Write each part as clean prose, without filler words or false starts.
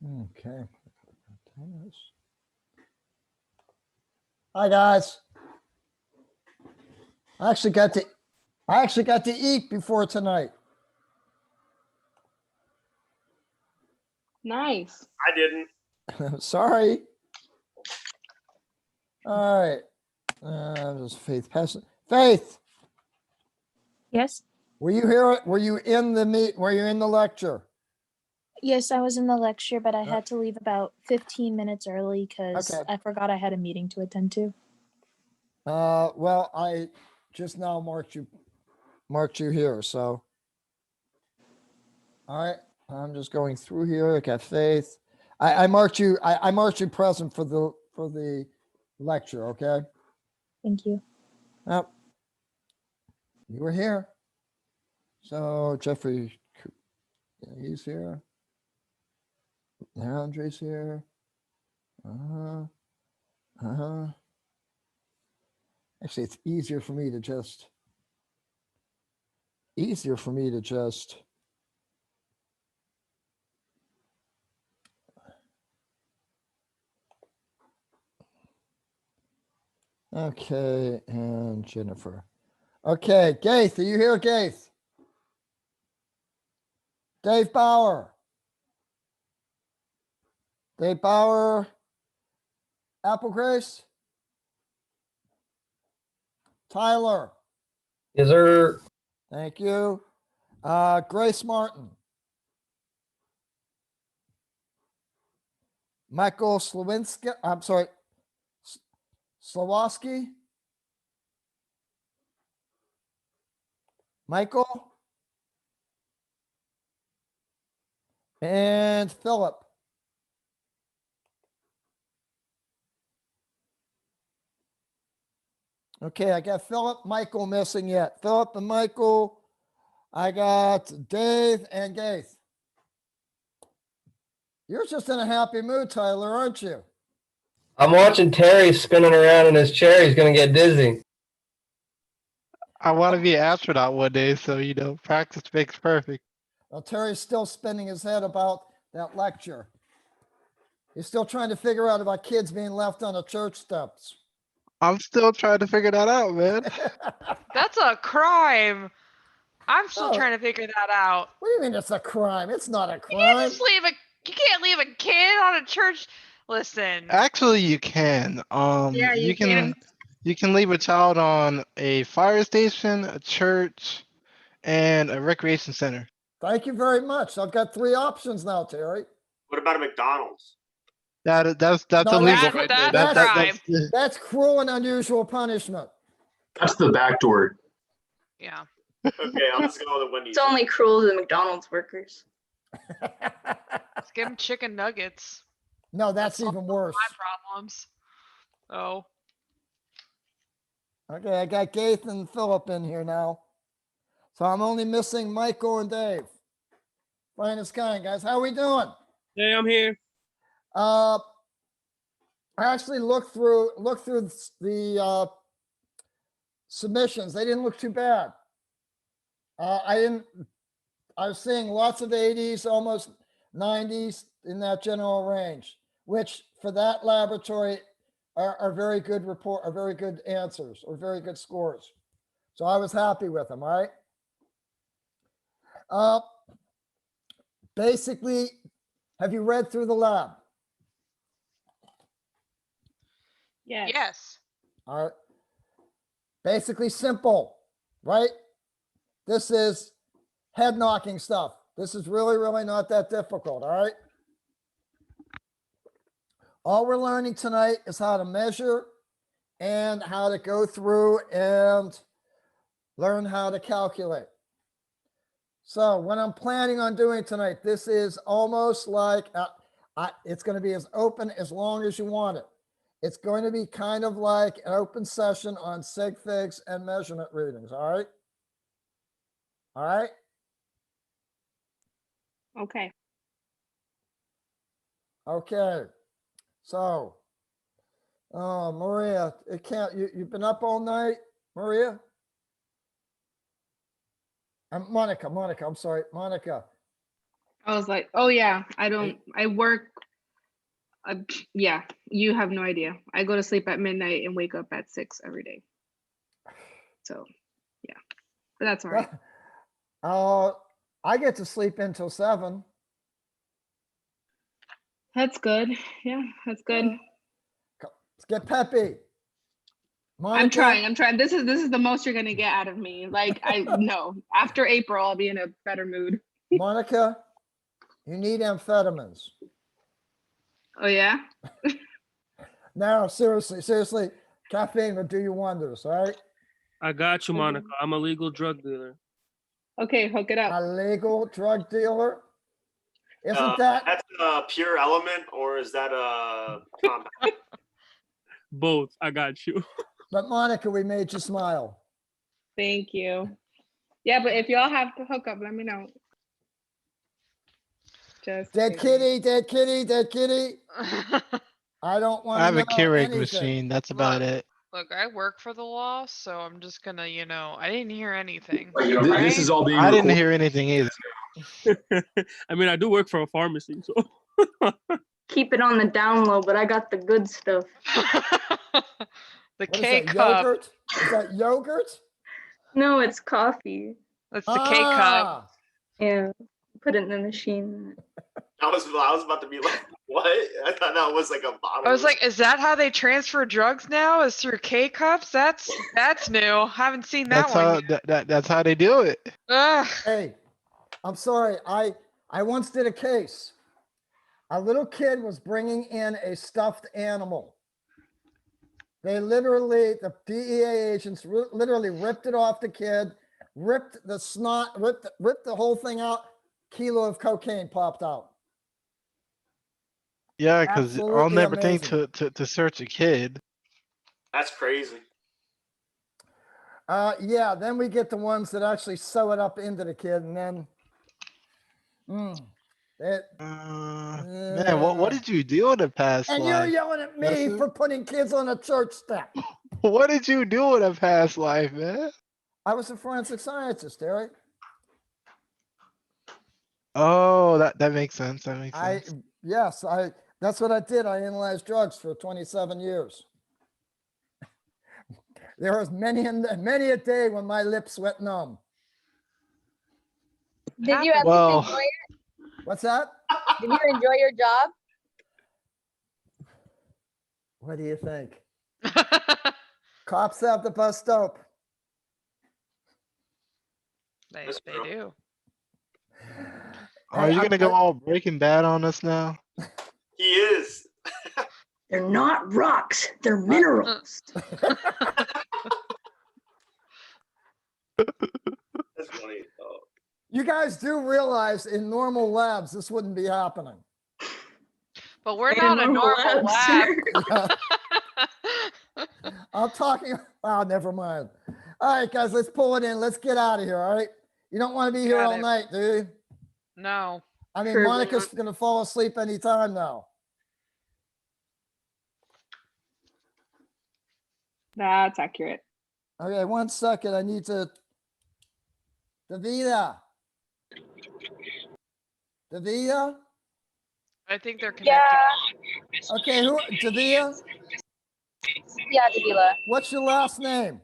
Okay. Hi guys. I actually got to eat before tonight. Nice. I didn't. Sorry. All right. Just Faith. Faith, Yes. were you here? Were you in the Were you in the lecture? Yes, I was in the lecture, but I had to leave about 15 minutes early because Okay. I forgot I had a meeting to attend to. Well, I just now marked you here. So, all right. I'm just going through here. I got Faith. I marked you. I marked you present for the lecture. Okay. Thank you. Yep. You were here. So Jeffrey, he's here. Andre's here. Actually, it's easier for me to just. Okay, and Jennifer. Okay, Gaith, are you here, Gaith? Dave Bauer. Dave Bauer. Apple Grace. Tyler. Yes, sir. Thank you. Grace Martin. Michael Slawinski. I'm sorry. Slawowski. Michael. And Philip. Okay, I got Philip, Michael missing yet. Philip and Michael. I got Dave and Gaith. You're just in a happy mood, Tyler, aren't you? I'm watching Terry spinning around in his chair. He's going to get dizzy. I want to be an astronaut one day, so practice makes perfect. Well, Terry's still spinning his head about that lecture. He's still trying to figure out about kids being left on the church steps. I'm still trying to figure that out, man. That's a crime. I'm still Oh. trying to figure that out. What do you mean it's a crime? It's not a You crime. can't just you can't leave a kid on a church. Listen. Actually, you can. Yeah, you can. You can leave a child on a fire station, a church, and a recreation center. Thank you very much. I've got 3 options now, Terry. What about a McDonald's? That's No, illegal that's- right there. that's crime. That's cruel and unusual punishment. That's the back door. Yeah. Okay, I'll just go with the Wendy's. It's only cruel to McDonald's workers. Let's give him chicken nuggets. No, that's even worse. My problems. Oh. Okay, I got Gaith and Philip in here now. So I'm only missing Michael and Dave. Finest kind, guys. How we doing? Hey, I'm here. I actually looked through the submissions. They didn't look too bad. I was seeing lots of 80s, almost 90s in that general range, which for that laboratory are very good are very good answers or very good scores. So I was happy with them, all right? Basically, have you read through the lab? Yeah. Yes. All right. Basically simple, right? This is head knocking stuff. This is really, really not that difficult, all right? All we're learning tonight is how to measure and how to go through and learn how to calculate. So what I'm planning on doing tonight, this is almost like, it's going to be as open as long as you want it. It's going to be kind of like an open session on sig figs and measurement readings, all right? All right? Okay. Okay. So, Maria, you've been up all night, Maria? Monica, I'm sorry, Monica. I was like, oh yeah, I work Yeah, you have no idea. I go to sleep at midnight and wake up at 6 every day. So, yeah, but that's all right. I get to sleep until 7. That's good. Yeah, that's good. Let's get peppy. I'm Monica, trying. I'm trying. This is the most you're gonna get out of me. Like I no. After April, I'll be in a better mood. Monica, you need amphetamines. Oh yeah. No, seriously, caffeine will do you wonders, all right? I got you, Monica. I'm a legal drug dealer. Okay, hook it up. A legal drug dealer? Isn't that? That's a pure element, or is that a compound? Both. I got you. But Monica, we made you smile. Thank you. Yeah, but if y'all have to hook up, let me know. Just Dead kidding. kitty. I don't want I to have know a Keurig anything. machine. That's about it. Look, I work for the law, so I'm just gonna, I didn't hear anything. This is all being I didn't recorded. hear anything either. I mean, I do work for a pharmacy, so. Keep it on the down low, but I got the good stuff. The What is K that, cup. yogurt? Is that yogurt? No, it's coffee. That's the K cup. Yeah, put it in the machine. I was about to be like, what? I thought that was like a bottle. I was like, is that how they transfer drugs now? Is through K cups? That's new. Haven't seen that That's one. how that's how they do it. Ugh. Hey, I'm sorry. I once did a case. A little kid was bringing in a stuffed animal. They literally, the DEA agents literally ripped it off the kid, ripped the snot, ripped the whole thing out. Kilo of cocaine popped out. Yeah, because I'll Absolutely never think amazing. to search a kid. That's crazy. Yeah, then we get the ones that actually sew it up into the kid, and then, Man, what did you do in the past and you're life? yelling at me Listen. for putting kids on a church step. What did you do in a past life, man? I was a forensic scientist, Eric. Oh, that makes sense. That makes sense. Yes, that's what I did. I analyzed drugs for 27 years. There was many a day when my lips went numb. Did you at Well- least enjoy it? What's that? Did you enjoy your job? What do you think? Cops have the bus dope. They That's true. do. Are you gonna go all Breaking Bad on us now? He is. They're not rocks. They're minerals. That's funny. Oh. You guys do realize in normal labs, this wouldn't be happening. But we're not a normal lab. I'm talking, never mind. All right, guys, let's pull it in. Let's get out of here, all right? You don't want to be here Got all it. night, do you? No. I mean, Sure, Monica's going to fall asleep anytime now. That's accurate. Okay, 1 second. I need to. Davida. I think they're connected. Yeah. Okay, Davida? Yeah, Davila. What's your last name?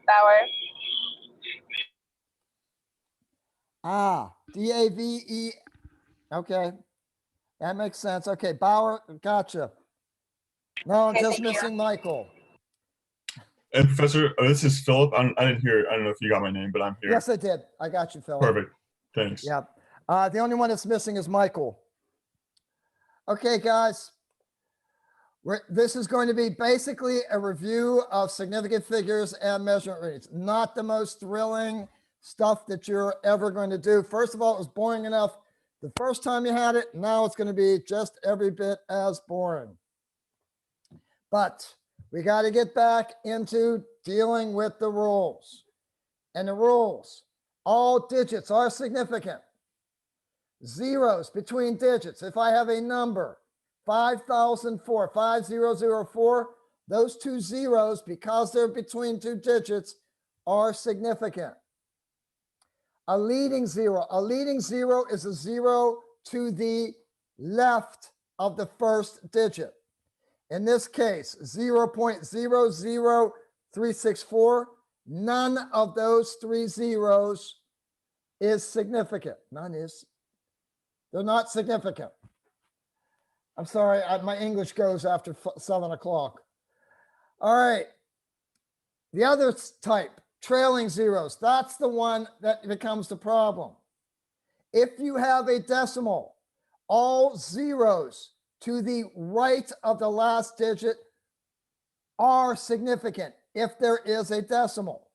Bauer. Dave. Okay, that makes sense. Okay, Bauer, gotcha. No, I'm Okay, just thank you. missing Michael. And Professor, this is Philip. I didn't hear. I don't know if you got my name, but I'm here. Yes, I did. I got you, Phil. Perfect. Thanks. Yeah. The only one that's missing is Michael. Okay, guys. This is going to be basically a review of significant figures and measurement readings. Not the most thrilling stuff that you're ever going to do. First of all, it was boring enough the first time you had it. Now it's going to be just every bit as boring. But we got to get back into dealing with the rules. And the rules, all digits are significant. Zeros between digits. If I have a number, 5004, 5004, those 2 zeros, because they're between 2 digits, are significant. A leading zero is a 0 to the left of the first digit. In this case, 0.00364, none of those three zeros is significant. None is, they're not significant. I'm sorry, my English goes after 7 o'clock. All right. The other type, trailing zeros, that's the one that becomes the problem. If you have a decimal, all zeros to the right of the last digit are significant if there is a decimal.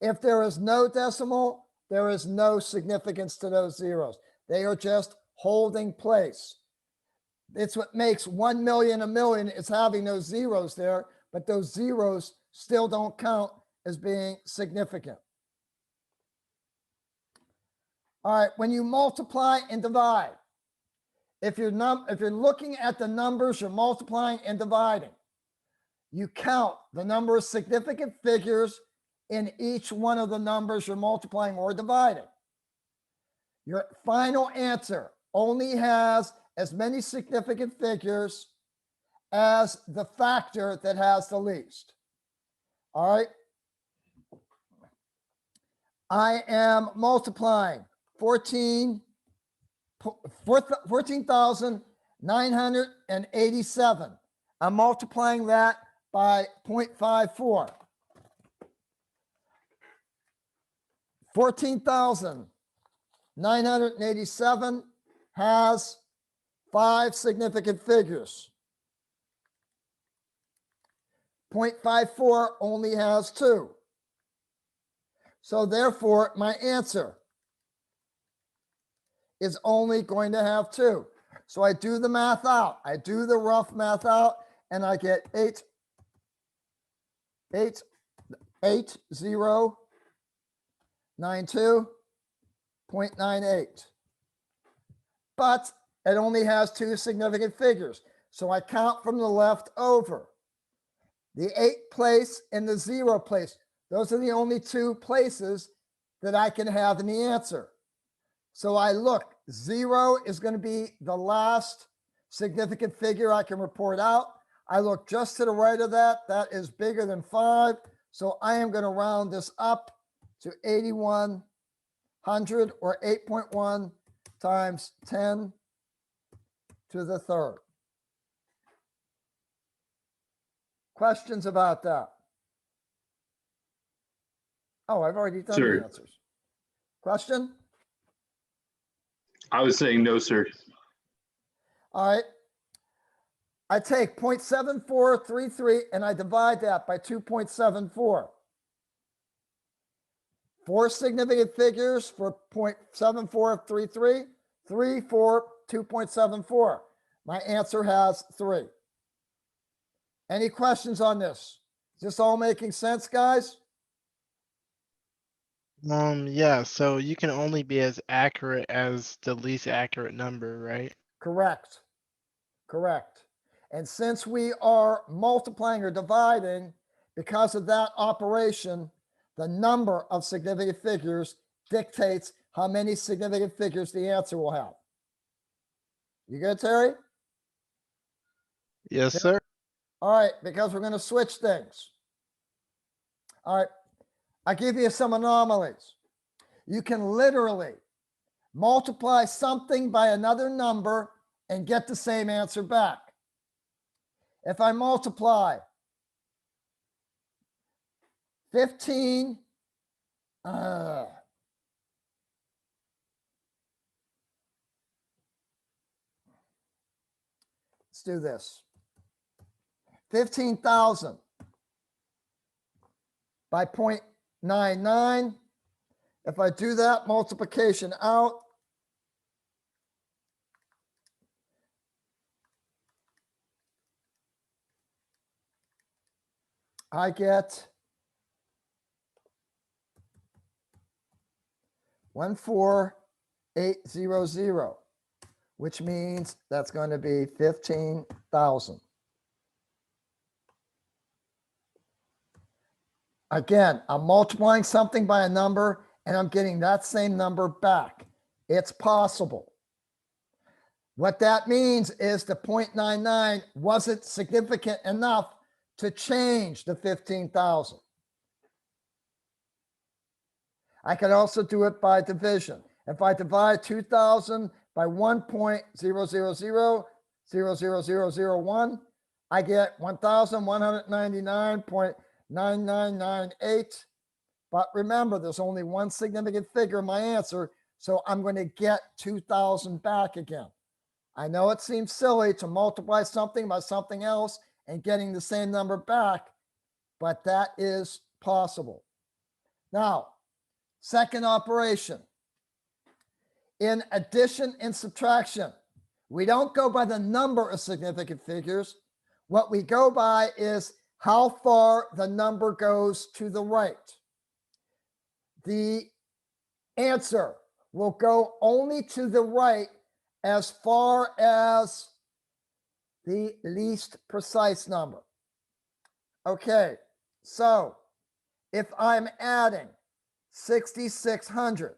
If there is no decimal, there is no significance to those zeros. They are just holding place. It's what makes 1 million a million, is having those zeros there, but those zeros still don't count as being significant. All right, when you multiply and divide, if you're looking at the numbers you're multiplying and dividing, you count the number of significant figures in each one of the numbers you're multiplying or dividing. Your final answer only has as many significant figures as the factor that has the least. All right. I am multiplying 14,987. I'm multiplying that by 0.54. 14,987 has 5 significant figures. 0.54 only has 2. So therefore, my answer is only going to have 2. So I do the math out. I do the rough math out, and I get 8092.98. But it only has 2 significant figures. So I count from the left over. The 8th place and the 0 place. Those are the only 2 places that I can have in the answer. So I look, 0 is going to be the last significant figure I can report out. I look just to the right of that. That is bigger than 5. So I am going to round this up to 8100, or 8.1 times 10 to the third. Questions about that? Oh, I've already done Sir. the answers. Question? I was saying no, sir. All right. I take 0.7433 and I divide that by 2.74. 4 significant figures for 0.7433, 3 for 2.74. My answer has 3. Any questions on this? Is this all making sense, guys? Yeah, so you can only be as accurate as the least accurate number, right? Correct. Correct. And since we are multiplying or dividing, because of that operation, the number of significant figures dictates how many significant figures the answer will have. You good, Terry? Yes, sir. All right, because we're going to switch things. All right, I give you some anomalies. You can literally multiply something by another number and get the same answer back. If I multiply 15, let's do this. 15,000 by 0.99. If I do that multiplication out, I get 14800, which means that's going to be 15,000. Again, I'm multiplying something by a number and I'm getting that same number back. It's possible. What that means is the 0.99 wasn't significant enough to change the 15,000. I could also do it by division. If I divide 2,000 by 1.000000001, I get 1,199.9998. But remember, there's only one significant figure in my answer, so I'm going to get 2,000 back again. I know it seems silly to multiply something by something else and getting the same number back, but that is possible. Now, second operation. In addition and subtraction, we don't go by the number of significant figures. What we go by is how far the number goes to the right. The answer will go only to the right as far as the least precise number. Okay, so if I'm adding 6,600,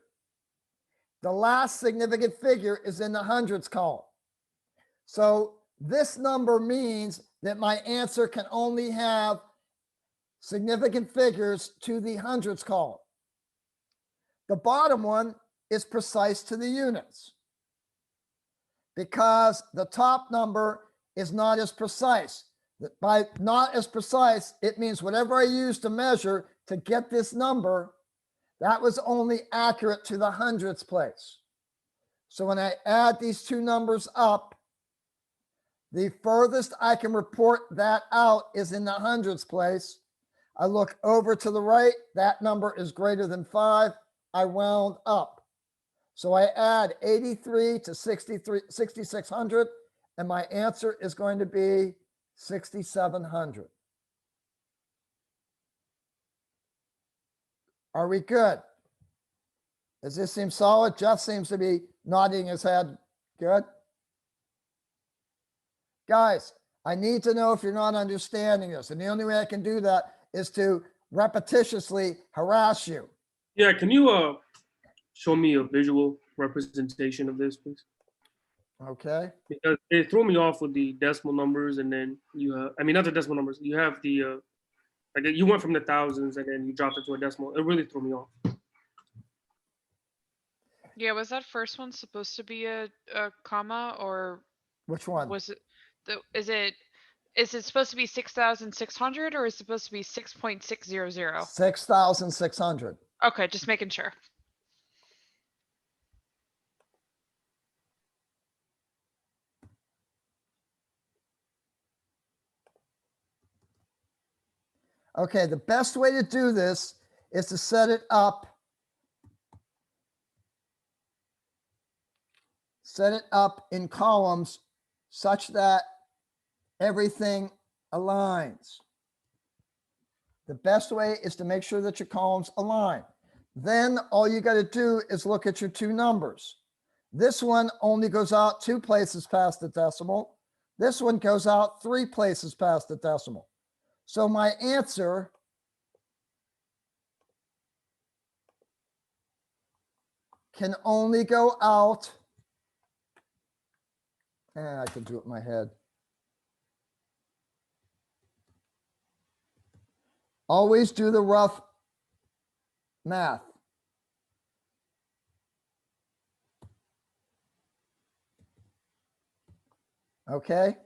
the last significant figure is in the hundreds column. So this number means that my answer can only have significant figures to the hundreds column. The bottom one is precise to the units because the top number is not as precise. By not as precise, it means whatever I use to measure to get this number, that was only accurate to the hundredths place. So when I add these two numbers up, the furthest I can report that out is in the hundredths place. I look over to the right, that number is greater than 5. I round up. So I add 83 to 6,600, and my answer is going to be 6,700. Are we good? Does this seem solid? Jeff seems to be nodding his head. Good. Guys, I need to know if you're not understanding this. And the only way I can do that is to repetitiously harass you. Yeah, can you show me a visual representation of this, please? Okay. Because it threw me off with the decimal numbers, and then you have, I mean, not the decimal numbers. You have the, like you went from the thousands and then you dropped it to a decimal. It really threw me off. Yeah, was that first one supposed to be a comma, or Which one? was it is it supposed to be 6,600 or is it supposed to be 6.600? 6,600. Okay, just making sure. Okay, the best way to do this is to set it up. Set it up in columns such that everything aligns. The best way is to make sure that your columns align. Then all you got to do is look at your two numbers. This one only goes out 2 places past the decimal. This one goes out 3 places past the decimal. So my answer can only go out, and I can do it in my head. Always do the rough math. Okay?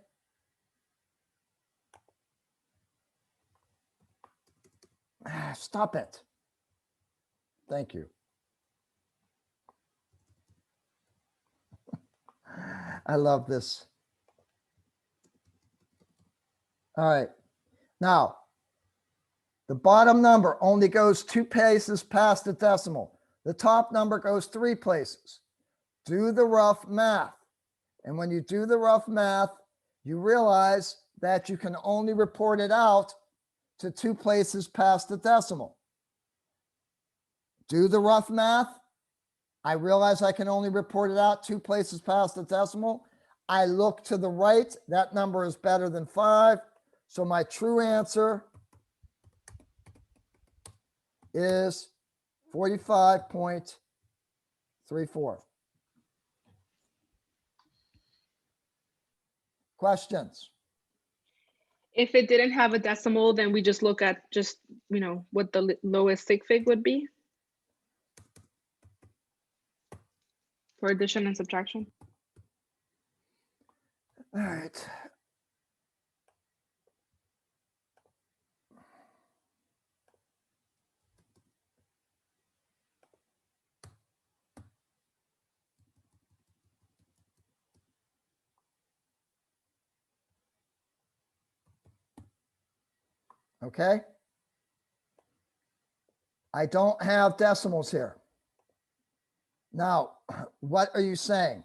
Stop it. Thank you. I love this. All right. Now, the bottom number only goes 2 places past the decimal. The top number goes 3 places. Do the rough math. And when you do the rough math, you realize that you can only report it out to 2 places past the decimal. Do the rough math. I realize I can only report it out 2 places past the decimal. I look to the right. That number is better than 5. So my true answer is 45.34. Questions? If it didn't have a decimal, then we just look at just, what the lowest sig fig would be for addition and subtraction. All right. Okay. I don't have decimals here. Now, what are you saying?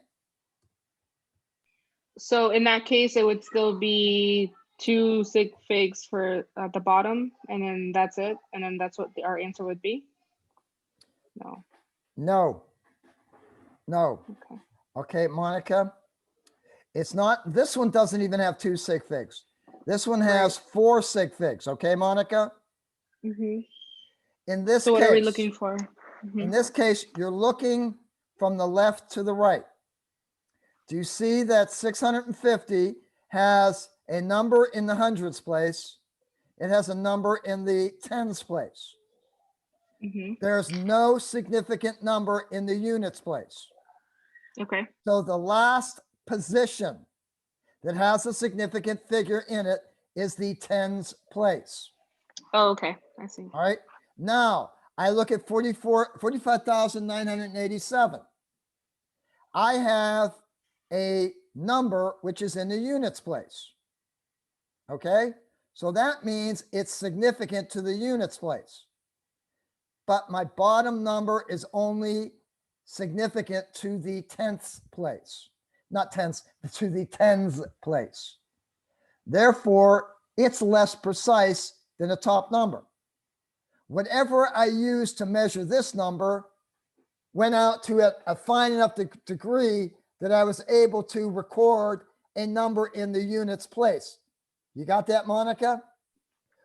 So in that case, it would still be 2 sig figs for at the bottom, and then that's it. And then that's what our answer would be. No. No. No. Okay. Okay, Monica. It's not, this one doesn't even have 2 sig figs. This one has 4 sig figs. Okay, Monica? Mm-hmm. In this So what are we case, looking for? Mhm. in this case, you're looking from the left to the right. Do you see that 650 has a number in the hundreds place? It has a number in the tens place. Mhm. There's no significant number in the units place. Okay. So the last position that has a significant figure in it is the tens place. Oh, okay. I see. All right. Now I look at 45,987. I have a number which is in the units place. Okay. So that means it's significant to the units place. But my bottom number is only significant to the tenths place, not tenths, to the tens place. Therefore, it's less precise than the top number. Whatever I used to measure this number went out to a fine enough degree that I was able to record a number in the units place. You got that, Monica?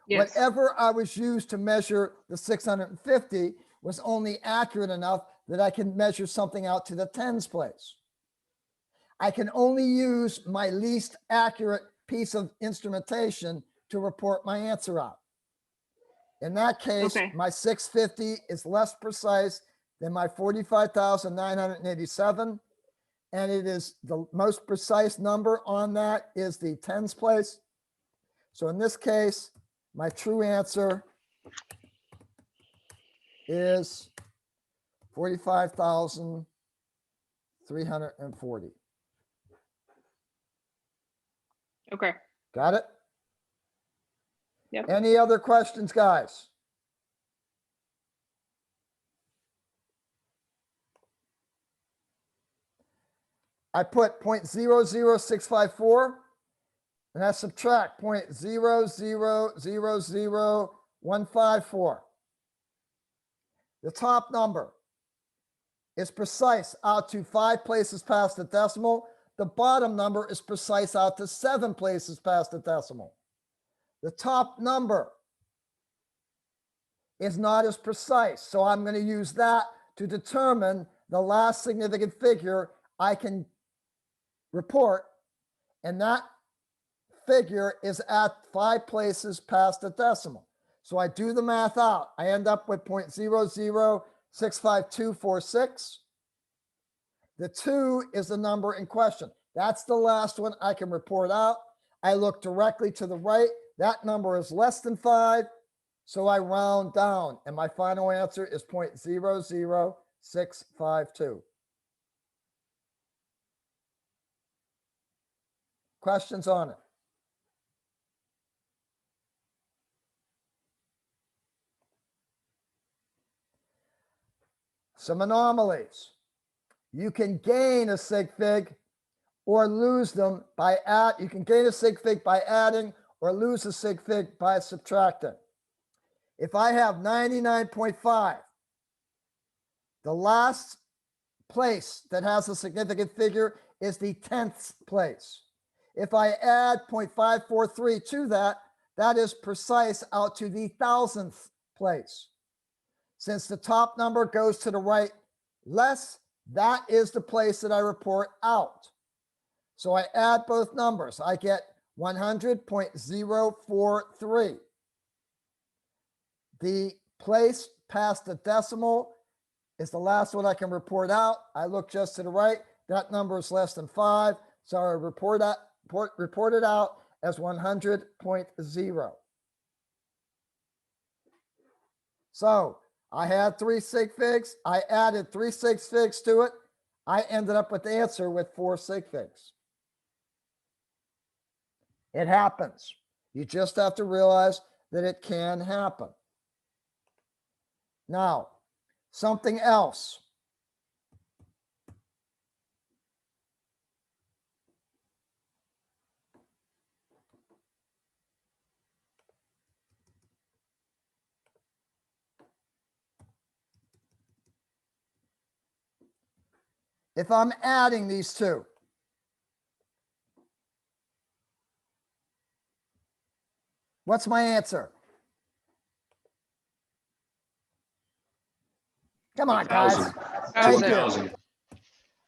Yes. Whatever I was used to measure the 650 was only accurate enough that I can measure something out to the tens place. I can only use my least accurate piece of instrumentation to report my answer out. In that case, Okay. my 650 is less precise than my 45,987. And it is the most precise number on that is the tens place. So in this case, my true answer is 45,340. Okay. Got it? Yep. Any other questions, guys? I put 0.00654 and I subtract 0.0000154. The top number is precise out to 5 places past the decimal. The bottom number is precise out to 7 places past the decimal. The top number is not as precise. So I'm going to use that to determine the last significant figure I can report. And that figure is at 5 places past the decimal. So I do the math out. I end up with 0.0065246. The 2 is the number in question. That's the last one I can report out. I look directly to the right. That number is less than 5. So I round down and my final answer is 0.00652. Questions on it? Some anomalies. You can gain a sig fig or lose them by you can gain a sig fig by adding or lose a sig fig by subtracting. If I have 99.5, the last place that has a significant figure is the tenths place. If I add 0.543 to that, that is precise out to the thousandth place. Since the top number goes to the right less, that is the place that I report out. So I add both numbers. I get 100.043. The place past the decimal is the last one I can report out. I look just to the right. That number is less than 5. So I report it out as 100.0. So I had 3 sig figs. I added 3 sig figs to it. I ended up with the answer with 4 sig figs. It happens. You just have to realize that it can happen. Now, something else. If I'm adding these two, what's my answer? Come on, guys. 1,000. Thank you. 1,000.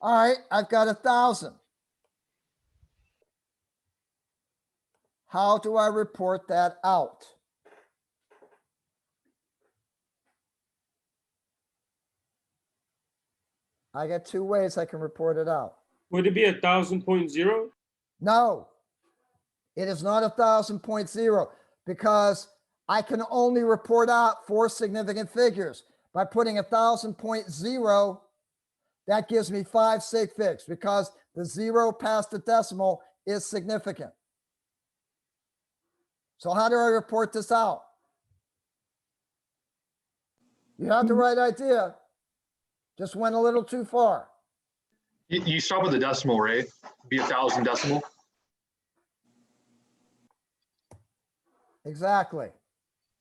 All right, I've got 1,000. How do I report that out? I got 2 ways I can report it out. Would it be 1,000.0? No, it is not 1,000.0 because I can only report out 4 significant figures. By putting 1,000.0, that gives me 5 sig figs because the 0 past the decimal is significant. So how do I report this out? You have the right idea. Just went a little too far. You start with a decimal, right? Be 1,000 decimal. Exactly.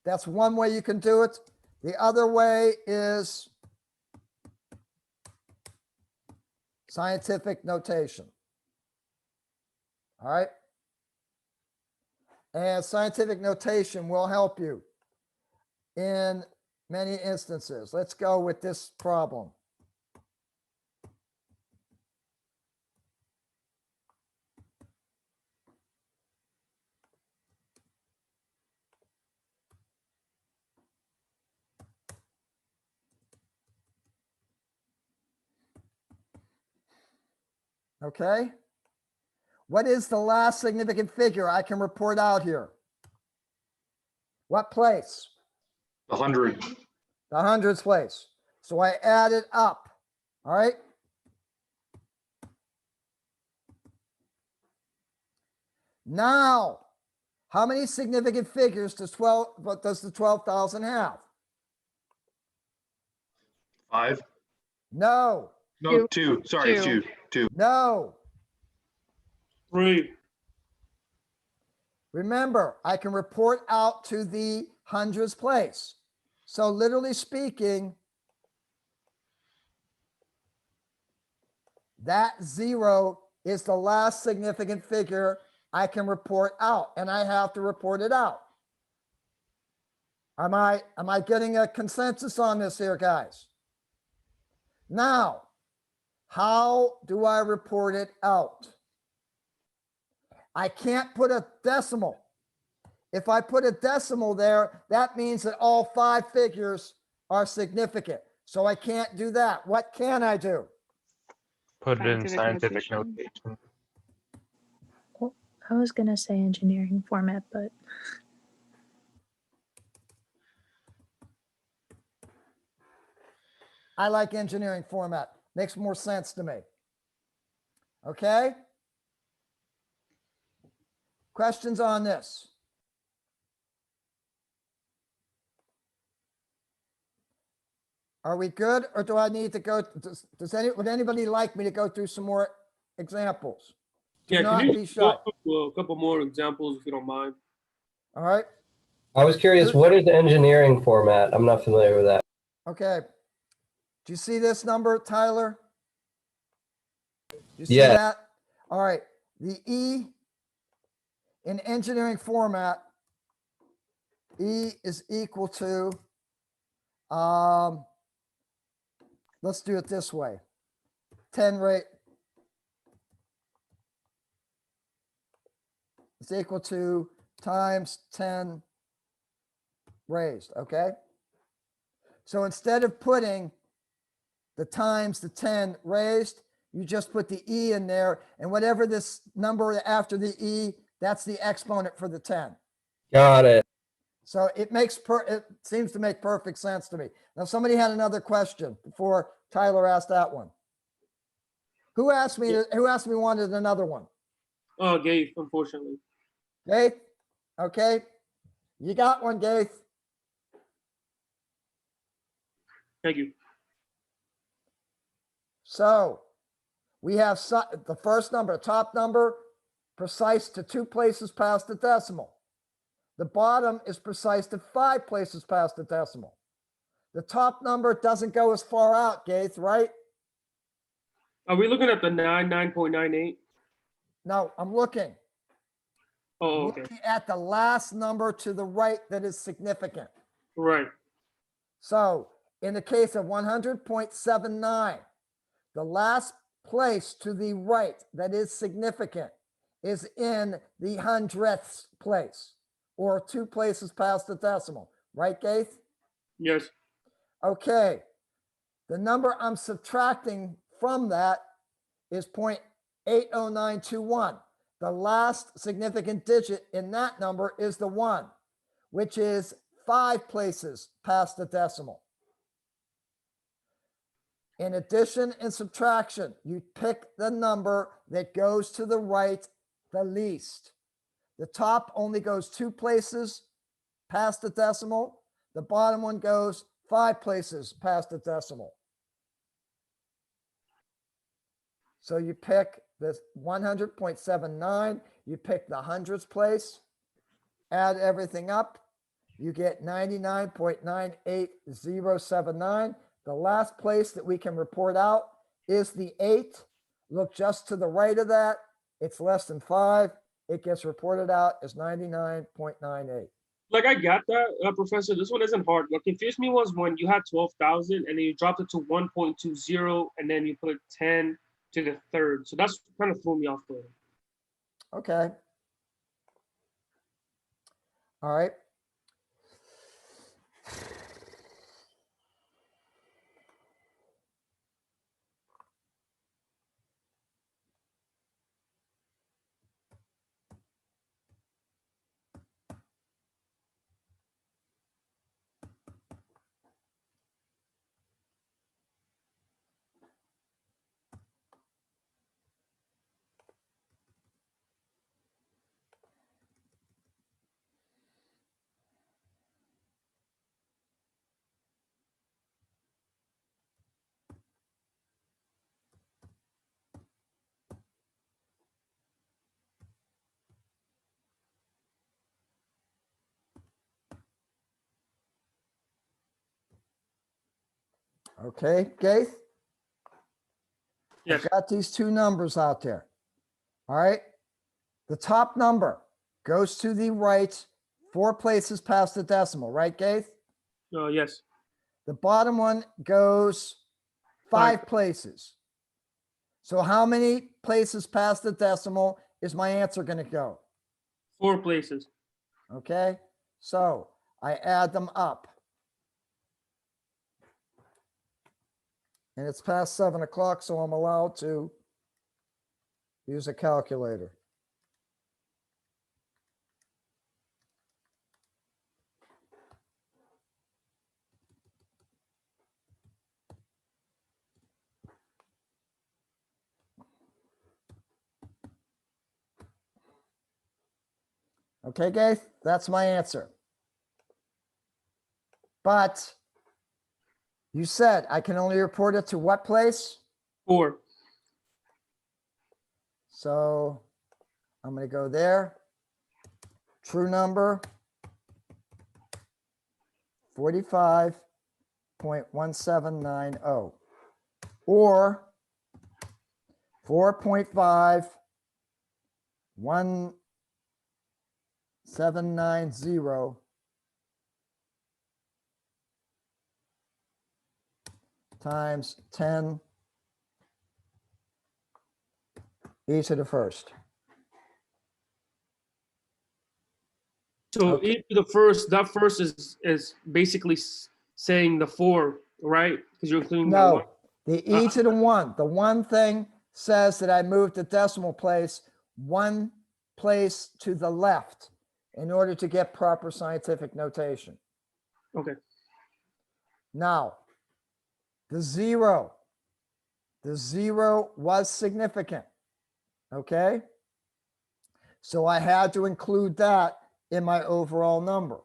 That's one way you can do it. The other way is scientific notation. All right. And scientific notation will help you in many instances. Let's go with this problem. Okay. What is the last significant figure I can report out here? What place? 100. The hundreds place. So I add it up. All right. Now, how many significant figures does the 12,000 have? 5. No, No, 2. Sorry, Two. 2. no. 3. Remember, I can report out to the hundreds place. So literally speaking, that 0 is the last significant figure I can report out, and I have to report it out. Am I getting a consensus on this here, guys? Now, how do I report it out? I can't put a decimal. If I put a decimal there, that means that all 5 figures are significant. So I can't do that. What can I do? Put it in Scientific scientific notation. notation. Well, I was gonna say engineering format, but I like engineering format. Makes more sense to me. Okay? Questions on this? Are we good, or do I need to go? Would anybody like me to go through some more examples? Do Yeah, not can be you shy. go through a couple more examples if you don't mind? All right. I was curious, what is engineering format? I'm not familiar with that. Okay. Do you see this number, Tyler? Do you see Yeah. that? All right. The E in engineering format, E is equal to, let's do it this way. 10 rate. is equal to times 10 raised, okay? So instead of putting the times the 10 raised, you just put the E in there, and whatever this number after the E, that's the exponent for the 10. Got it. So it seems to make perfect sense to me. Now, somebody had another question before Tyler asked that one. Who asked me wanted another one? Oh, Gabe, unfortunately. Gaith? Okay. You got one, Gaith. Thank you. So we have the first number, top number, precise to 2 places past the decimal. The bottom is precise to 5 places past the decimal. The top number doesn't go as far out, Gaith, right? Are we looking at the 9.98? No, I'm looking. Oh, okay. Looking at the last number to the right that is significant. Right. So in the case of 100.79, the last place to the right that is significant is in the hundredths place, or 2 places past the decimal. Right, Gaith? Yes. Okay. The number I'm subtracting from that is 0.80921. The last significant digit in that number is the 1, which is 5 places past the decimal. In addition and subtraction, you pick the number that goes to the right the least. The top only goes 2 places past the decimal. The bottom one goes 5 places past the decimal. So you pick this 100.79, you pick the hundredths place, add everything up, you get 99.98079. The last place that we can report out is the 8. Look just to the right of that. It's less than 5. It gets reported out as 99.98. Like, I got that, Professor. This one isn't hard. What confused me was when you had 12,000 and then you dropped it to 1.20 and then you put 10 to the third. So that's kind of threw me off there. Okay. All right. Okay, Gaith? Yes. I've got these 2 numbers out there. All right. The top number goes to the right 4 places past the decimal, right, Gaith? Yes. The bottom one goes 5 places. So how many places past the decimal is my answer going to go? 4 places. Okay. So I add them up. And it's past 7 o'clock, so I'm allowed to use a calculator. Okay, Gaith, that's my answer. But you said I can only report it to what place? 4. So I'm going to go there. True number, 45.1790, or 4.51790 times 10 e to the first. So Okay. e to the first, that first is basically saying the 4, right? Because you're including that one. No, the e to the 1. The one thing says that I moved the decimal place 1 place to the left in order to get proper scientific notation. Okay. Now, the 0 was significant. Okay. So I had to include that in my overall number.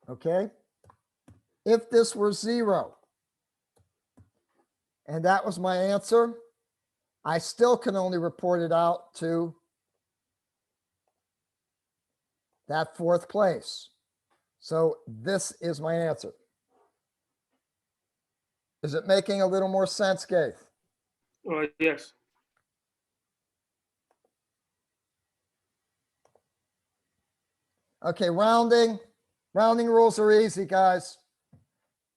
Okay. If this were 0, and that was my answer, I still can only report it out to that 4th place. So this is my answer. Is it making a little more sense, Gaith? Yes. Okay, rounding rules are easy, guys.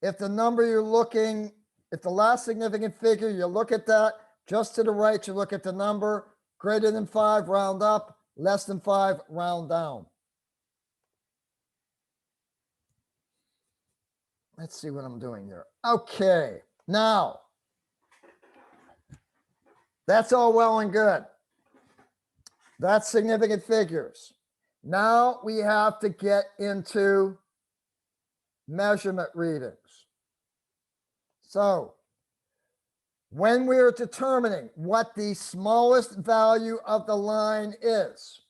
If the number you're looking, if the last significant figure, you look at that, just to the right, you look at the number, greater than 5, round up, less than 5, round down. Let's see what I'm doing here. Okay, now, that's all well and good. That's significant figures. Now we have to get into measurement readings. So when we're determining what the smallest value of the line is,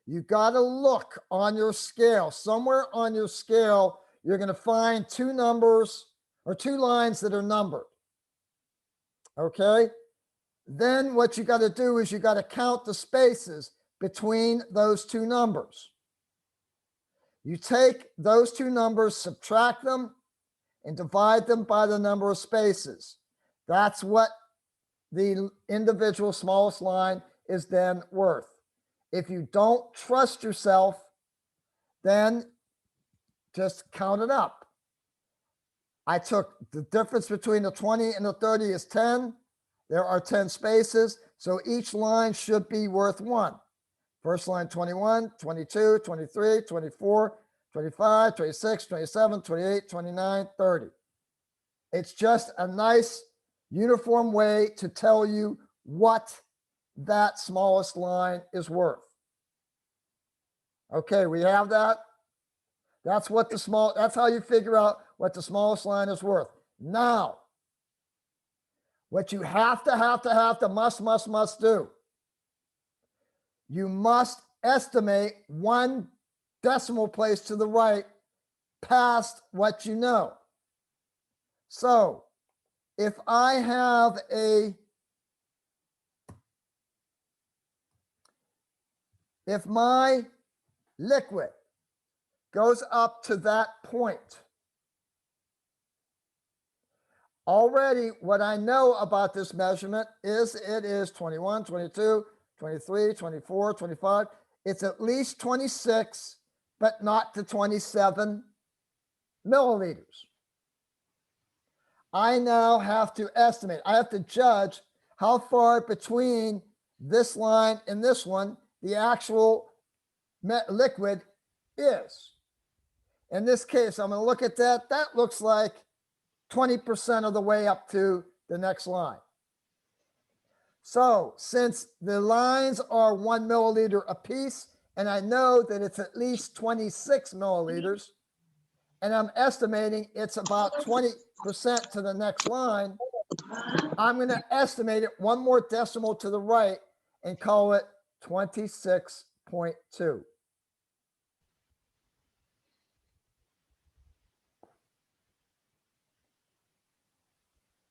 you got to look on your scale. Somewhere on your scale, you're going to find 2 numbers or 2 lines that are numbered. Okay? Then what you got to do is you got to count the spaces between those 2 numbers. You take those 2 numbers, subtract them, and divide them by the number of spaces. That's what the individual smallest line is then worth. If you don't trust yourself, then just count it up. I took the difference between the 20 and the 30 is 10. There are 10 spaces, so each line should be worth 1. First line 21, 22, 23, 24, 25, 26, 27, 28, 29, 30. It's just a nice uniform way to tell you what that smallest line is worth. Okay, we have that. That's how you figure out what the smallest line is worth. Now, what you must do, you must estimate 1 decimal place to the right past what you know. So if I have if my liquid goes up to that point, already what I know about this measurement is it is 21, 22, 23, 24, 25. It's at least 26, but not to 27 milliliters. I now have to estimate. I have to judge how far between this line and this one the actual liquid is. In this case, I'm going to look at that. That looks like 20% of the way up to the next line. So since the lines are 1 milliliter apiece, and I know that it's at least 26 milliliters, and I'm estimating it's about 20% to the next line, I'm going to estimate it 1 more decimal to the right and call it 26.2.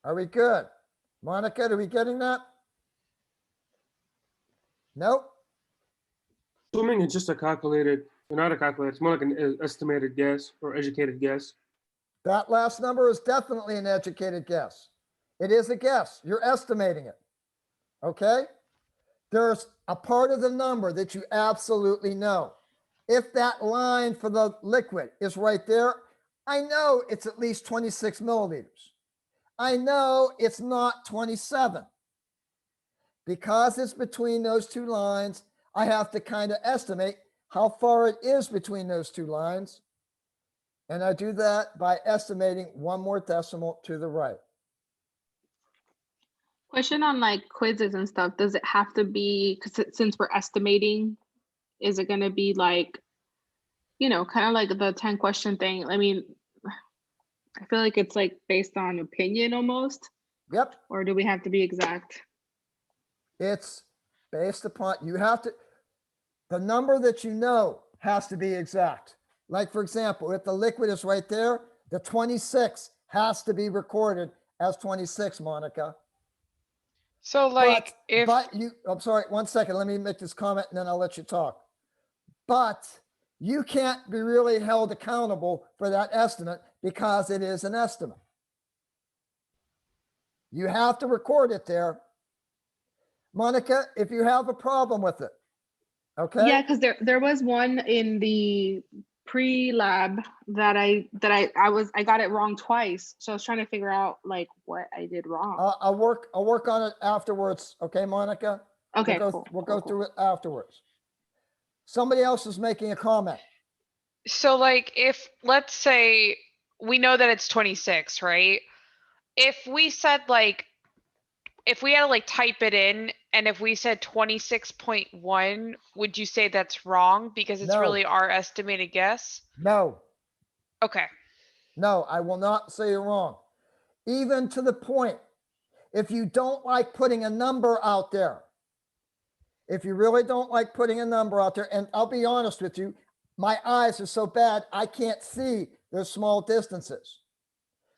Are we good? Monica, are we getting that? Nope. Assuming it's just a calculated, not a calculated, it's more like an estimated guess or educated guess. That last number is definitely an educated guess. It is a guess. You're estimating it. Okay? There's a part of the number that you absolutely know. If that line for the liquid is right there, I know it's at least 26 milliliters. I know it's not 27. Because it's between those 2 lines, I have to kind of estimate how far it is between those two lines. And I do that by estimating one more decimal to the right. Question on like quizzes and stuff. Does it have to be, because since we're estimating, is it going to be like, kind of like the 10 question thing? I mean, I feel like it's like based on opinion almost. Yep. Or do we have to be exact? It's based upon, the number that you know has to be exact. Like, for example, if the liquid is right there, the 26 has to be recorded as 26, Monica. So like if I'm sorry, 1 second. Let me make this comment and then I'll let you talk. But you can't be really held accountable for that estimate because it is an estimate. You have to record it there. Monica, if you have a problem with it, okay? Yeah, because there was one in the pre-lab that I got it wrong twice. So I was trying to figure out like what I did wrong. I'll work on it afterwards. Okay, Monica? Okay, We'll go through it afterwards. Somebody else is making a comment. So like if, let's say, we know that it's 26, right? If we said like, if we had to like type it in and if we said 26.1, would you say that's wrong because it's No. really our estimated guess? No, Okay. no, I will not say you're wrong. Even to the point, if you don't like putting a number out there, if you really don't like putting a number out there, and I'll be honest with you, my eyes are so bad, I can't see those small distances.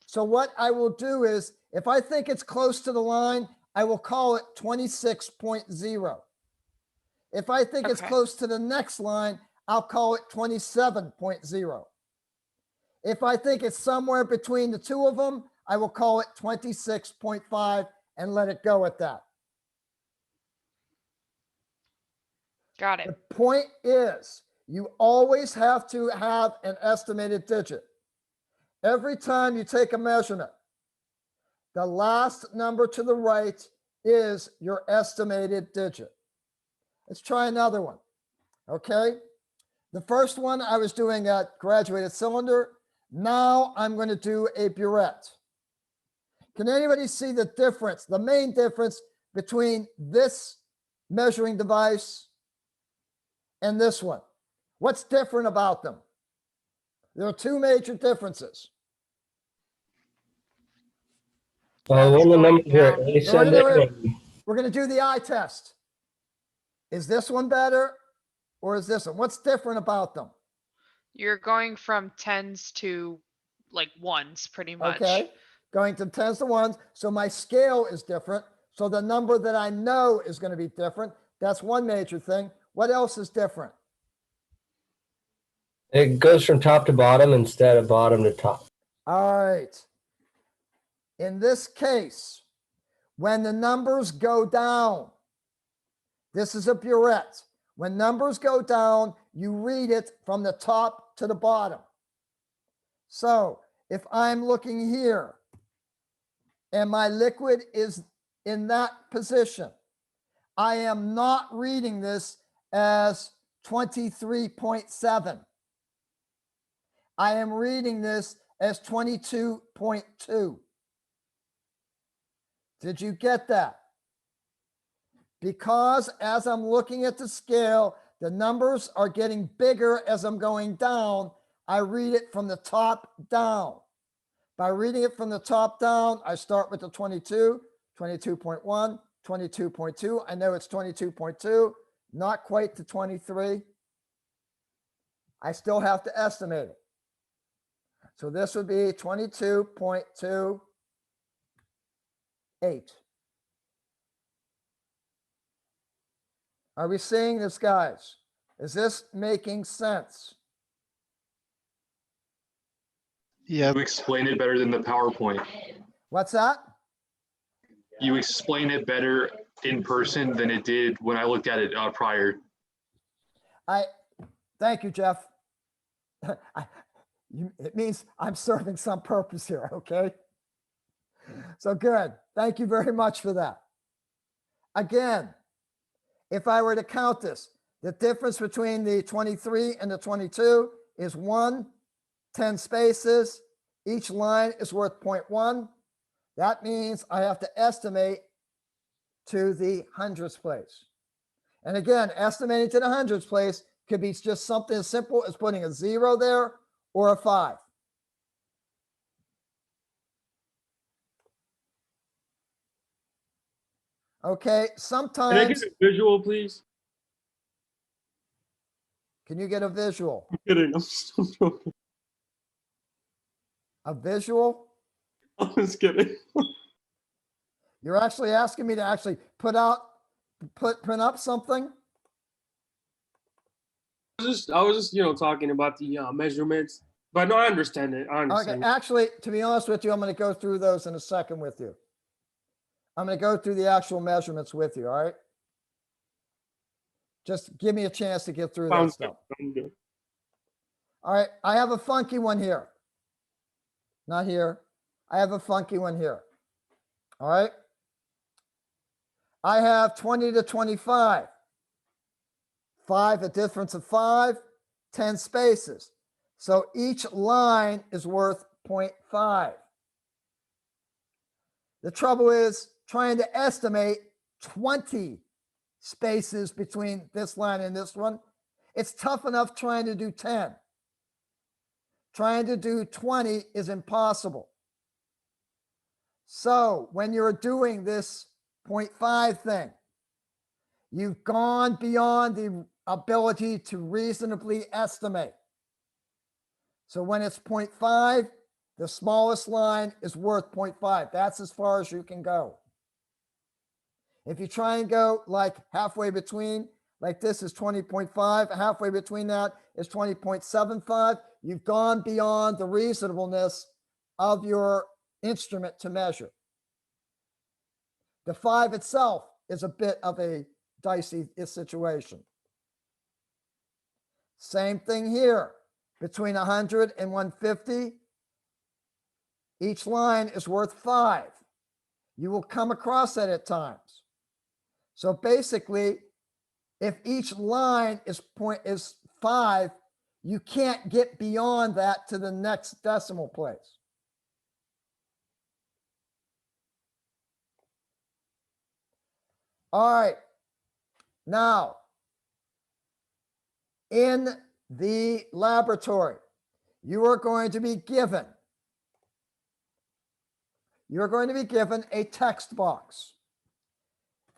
So what I will do is, if I think it's close to the line, I will call it 26.0. If I think it's Okay. close to the next line, I'll call it 27.0. If I think it's somewhere between the two of them, I will call it 26.5 and let it go at that. Got it. The point is, you always have to have an estimated digit. Every time you take a measurement, the last number to the right is your estimated digit. Let's try another one, okay? The first one I was doing a graduated cylinder. Now I'm going to do a burette. Can anybody see the difference, the main difference between this measuring device and this one? What's different about them? There are two major differences. One of the numbers are ascending. We're going to do the eye test. Is this one better or is this one? What's different about them? You're going from tens to like ones pretty much. Okay, going to tens to ones. So my scale is different. So the number that I know is going to be different. That's one major thing. What else is different? It goes from top to bottom instead of bottom to top. All right. In this case, when the numbers go down, this is a burette. When numbers go down, you read it from the top to the bottom. So if I'm looking here and my liquid is in that position, I am not reading this as 23.7. I am reading this as 22.2. Did you get that? Because as I'm looking at the scale, the numbers are getting bigger as I'm going down. I read it from the top down. By reading it from the top down, I start with the 22, 22.1, 22.2. I know it's 22.2, not quite to 23. I still have to estimate it. So this would be 22.28. Are we seeing this, guys? Is this making sense? Yeah. You explain it better than the PowerPoint. What's that? You explain it better in person than it did when I looked at it prior. Thank you, Jeff. It means I'm serving some purpose here, okay? So good. Thank you very much for that. Again, if I were to count this, The difference between the 23 and the 22 is 10 spaces. Each line is worth 0.1. That means I have to estimate to the hundredths place. And again, estimating to the hundredths place could be just something as simple as putting a 0 there or a 5. Okay, Can I sometimes, get a visual, please? can you get a visual? I'm kidding. I'm joking. A visual? I'm just kidding. You're actually asking me to actually print up something? I was just, talking about the measurements. But no, I understand it. I Okay, understand. actually, to be honest with you, I'm going to go through those in a second with you. I'm going to go through the actual measurements with you, all right? Just give me a chance to get through that Sounds stuff. good. Sounds good. All right, I have a funky one here. Not here. I have a funky one here. All right. I have 20 to 25. 5, a difference of 5, 10 spaces. So each line is worth 0.5. The trouble is trying to estimate 20 spaces between this line and this one. It's tough enough trying to do 10. Trying to do 20 is impossible. So when you're doing this 0.5 thing, you've gone beyond the ability to reasonably estimate. So when it's 0.5, the smallest line is worth 0.5. That's as far as you can go. If you try and go like halfway between, like this is 20.5, halfway between that is 20.75, you've gone beyond the reasonableness of your instrument to measure. The 5 itself is a bit of a dicey situation. Same thing here. Between 100 and 150, each line is worth 5. You will come across that at times. So basically, if each line is 5, you can't get beyond that to the next decimal place. All right. Now, in the laboratory, you are going to be given a text box.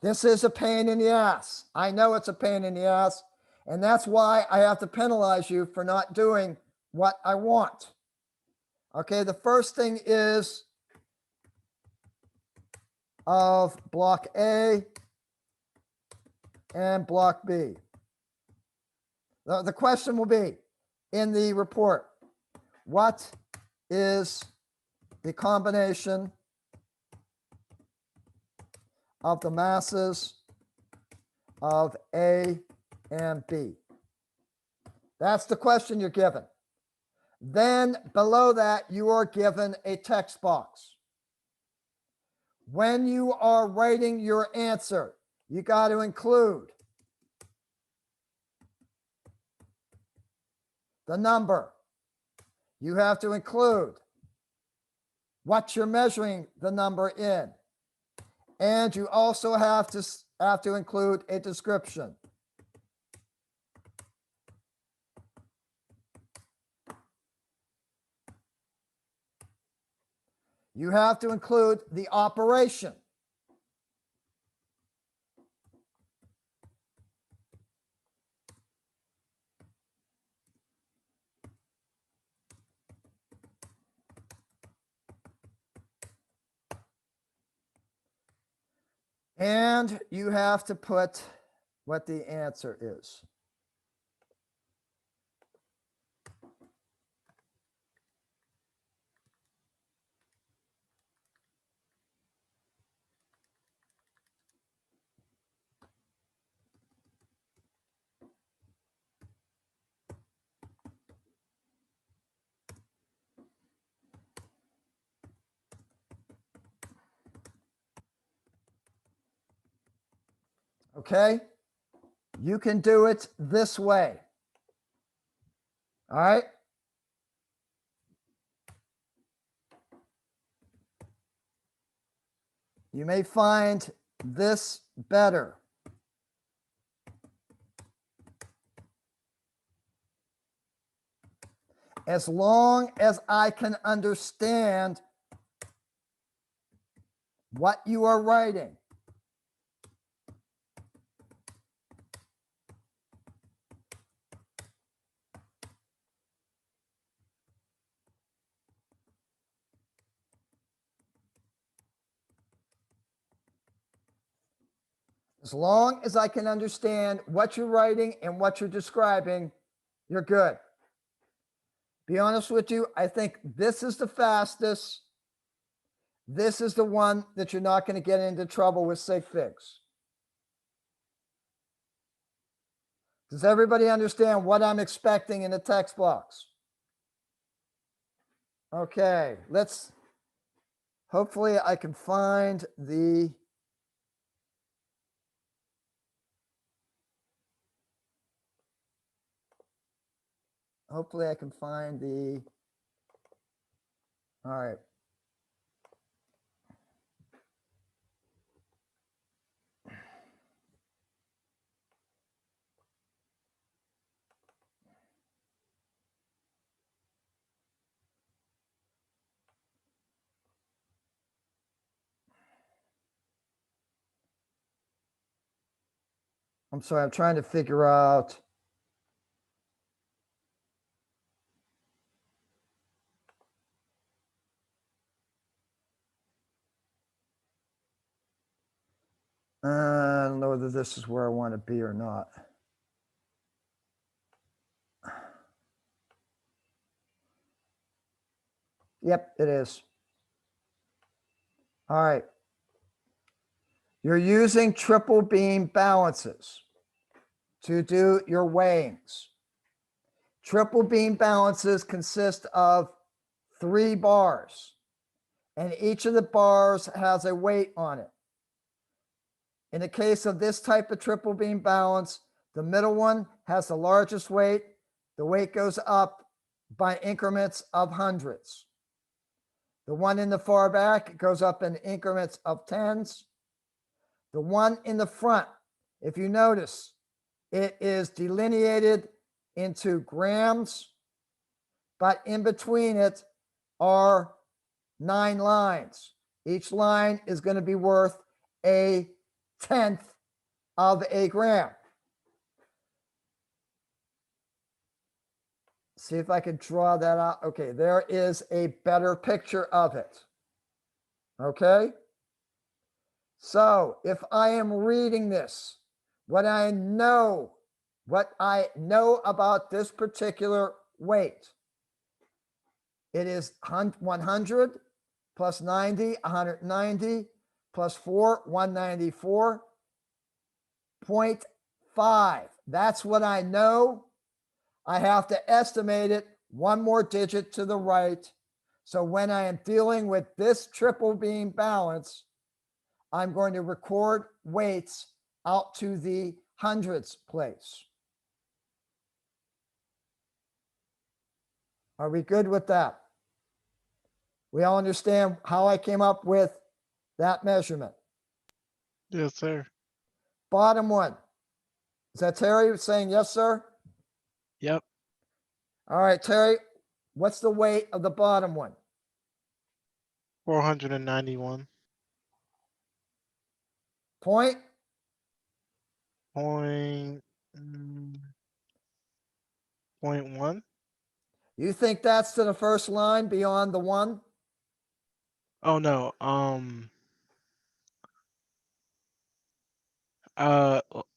This is a pain in the ass. I know it's a pain in the ass, and that's why I have to penalize you for not doing what I want. Okay, the first thing is of block A and block B. The question will be in the report, what is the combination of the masses of A and B? That's the question you're given. Then below that, you are given a text box. When you are writing your answer, you got to include the number. You have to include what you're measuring the number in. And you also have to include a description. You have to include the operation. And you have to put what the answer is. Okay, you can do it this way. All right. You may find this better. As long as I can understand what you are writing. As long as I can understand what you're writing and what you're describing, you're good. Be honest with you, I think this is the fastest. This is the one that you're not going to get into trouble with sig figs. Does everybody understand what I'm expecting in the text box? Okay, hopefully I can find the all right. I'm sorry, I'm trying to figure out. I don't know whether this is where I want to be or not. Yep, it is. All right. You're using triple beam balances to do your weighings. Triple beam balances consist of 3 bars, and each of the bars has a weight on it. In the case of this type of triple beam balance, the middle one has the largest weight. The weight goes up by increments of hundreds. The one in the far back goes up in increments of tens. The one in the front, if you notice, it is delineated into grams, but in between it are 9 lines. Each line is going to be worth a 1/10 of a gram. See if I can draw that out. Okay, there is a better picture of it. Okay. So if I am reading this, what I know about this particular weight, it is 100 plus 90, 190 plus 4, 194.5. That's what I know. I have to estimate it 1 more digit to the right. So when I am dealing with this triple beam balance, I'm going to record weights out to the hundreds place. Are we good with that? We all understand how I came up with that measurement. Yes, sir. Bottom one. Is that Terry saying yes, sir? Yep. All right, Terry, what's the weight of the bottom one? 491. Point? Point 1. You think that's to the first line beyond the 1? Oh no.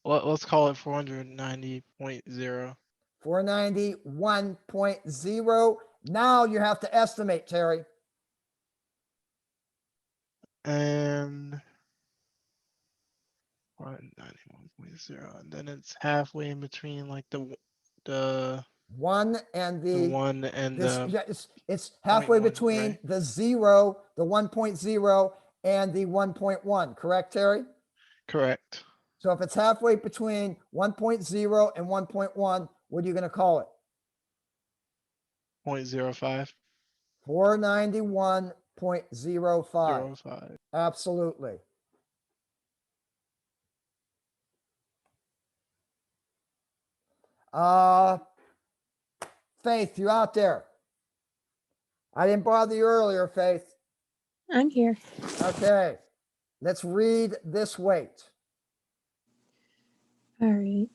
Let's call it 490.0. 491.0. Now you have to estimate, Terry. And 491.0. And then it's halfway in between like the 1 and the 1 and this, the yeah, it's halfway 0.1, between right? the 0, the 1.0, and the 1.1. Correct, Terry? Correct. So if it's halfway between 1.0 and 1.1, what are you going to call it? 0.05. 491.05. 05. Absolutely. Faith, you out there? I didn't bother you earlier, Faith. I'm here. Okay, let's read this weight. All right.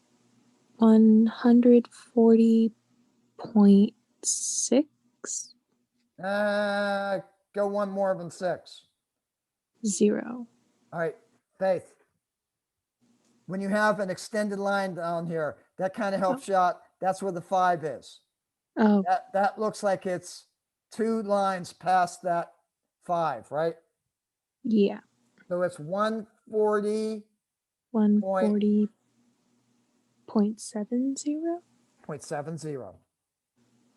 140.6. Go one more than 6. 0. All right, Faith. When you have an extended line down here, that kind of helps you out. That's where the 5 is. Oh, That looks like it's 2 lines past that 5, right? yeah. So it's 140. 140.70. 0.70.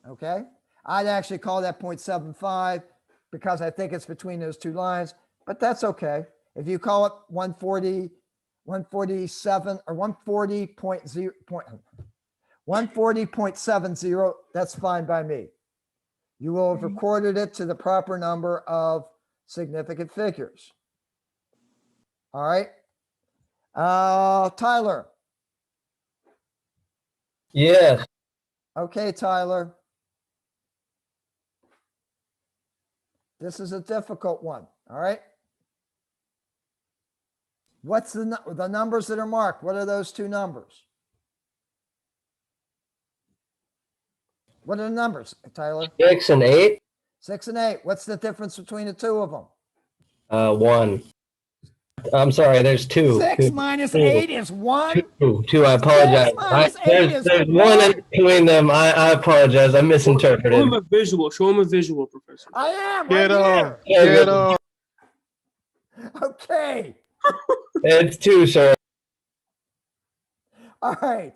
Okay. I'd actually call that 0.75 because I think it's between those 2 lines, but that's okay. If you call it 140, 147 or 140.70, that's fine by me. You will have recorded it to the proper number of significant figures. All right. Tyler. Yes. Okay, Tyler. This is a difficult one. All right. What's the numbers that are marked? What are those 2 numbers? What are the numbers, Tyler? 6 and 8. 6 and 8. What's the difference between the 2 of them? 1. I'm sorry, there's 2. 6 2. minus 2. 8 is 1. 2. I apologize. 6 minus 8 is There's 1 1. in between them. I apologize. I Show him misinterpreted. a visual. Show him a visual, Professor. I am Get right on. here. Get on. Okay. It's 2, sir. All right.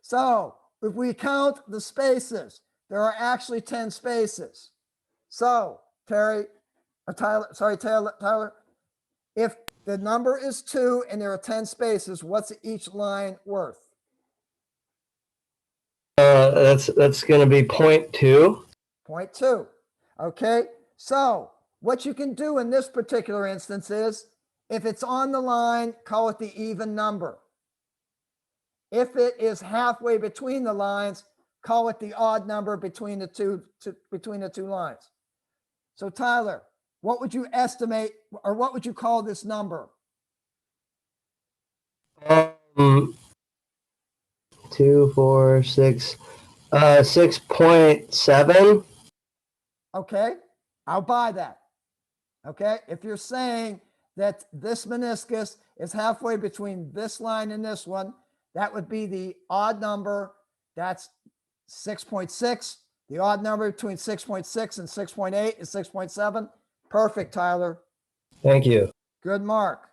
So if we count the spaces, there are actually 10 spaces. So Tyler, if the number is 2 and there are 10 spaces, what's each line worth? That's going to be 0.2. 0.2. Okay. So what you can do in this particular instance is if it's on the line, call it the even number. If it is halfway between the lines, call it the odd number between the two lines. So Tyler, what would you estimate or what would you call this number? 2, 4, 6, 6.7. Okay, I'll buy that. Okay, if you're saying that this meniscus is halfway between this line and this one, that would be the odd number. That's 6.6. The odd number between 6.6 and 6.8 is 6.7. Perfect, Tyler. Thank you. Good mark.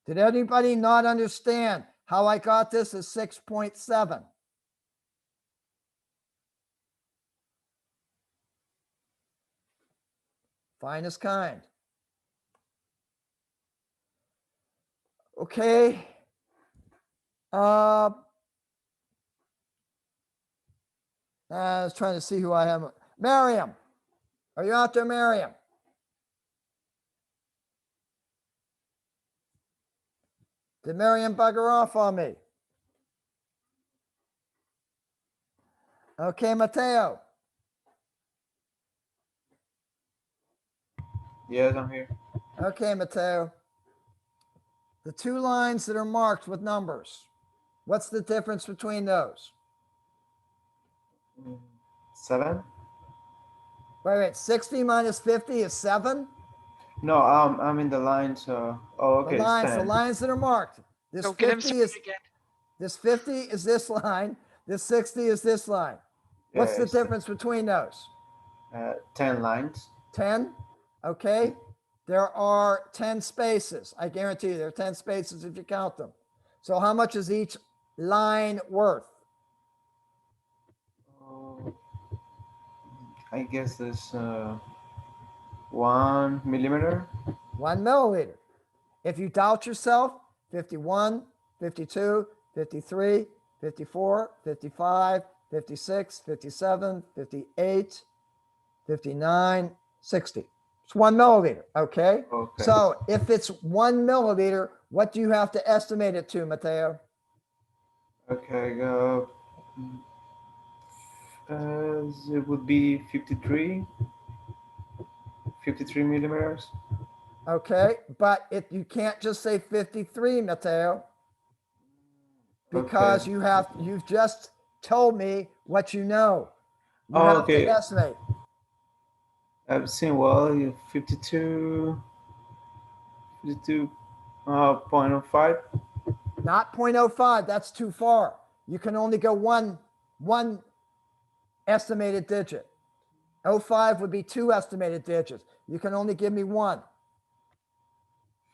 Did anybody not understand how I got this as 6.7? Finest kind. Okay. I was trying to see who I have. Miriam. Are you out there, Miriam? Did Miriam bugger off on me? Okay, Mateo. Yes, I'm here. Okay, Mateo. The 2 lines that are marked with numbers, what's the difference between those? 7? Wait, 60 minus 50 is 7? No, I'm in the line, so okay, The it's 10. lines that are marked. This Don't get him 50 is started again. this 50 is this line, this 60 is this line. What's Yeah, the it's difference between those? 10 lines. 10? Okay. There are 10 spaces. I guarantee you there are 10 spaces if you count them. So how much is each line worth? I guess it's 1 millimeter. 1 milliliter. If you doubt yourself, 51, 52, 53, 54, 55, 56, 57, 58, 59, 60. It's 1 milliliter, okay? Okay. So if it's 1 milliliter, what do you have to estimate it to, Mateo? Okay. It would be 53 millimeters. Okay, but if you can't just say 53, Mateo, because Okay. you've just told me what you know. You Oh, have okay. to estimate. I've seen, well, 52, 0.05. Not 0.05, that's too far. You can only go one estimated digit. 05 would be 2 estimated digits. You can only give me 1.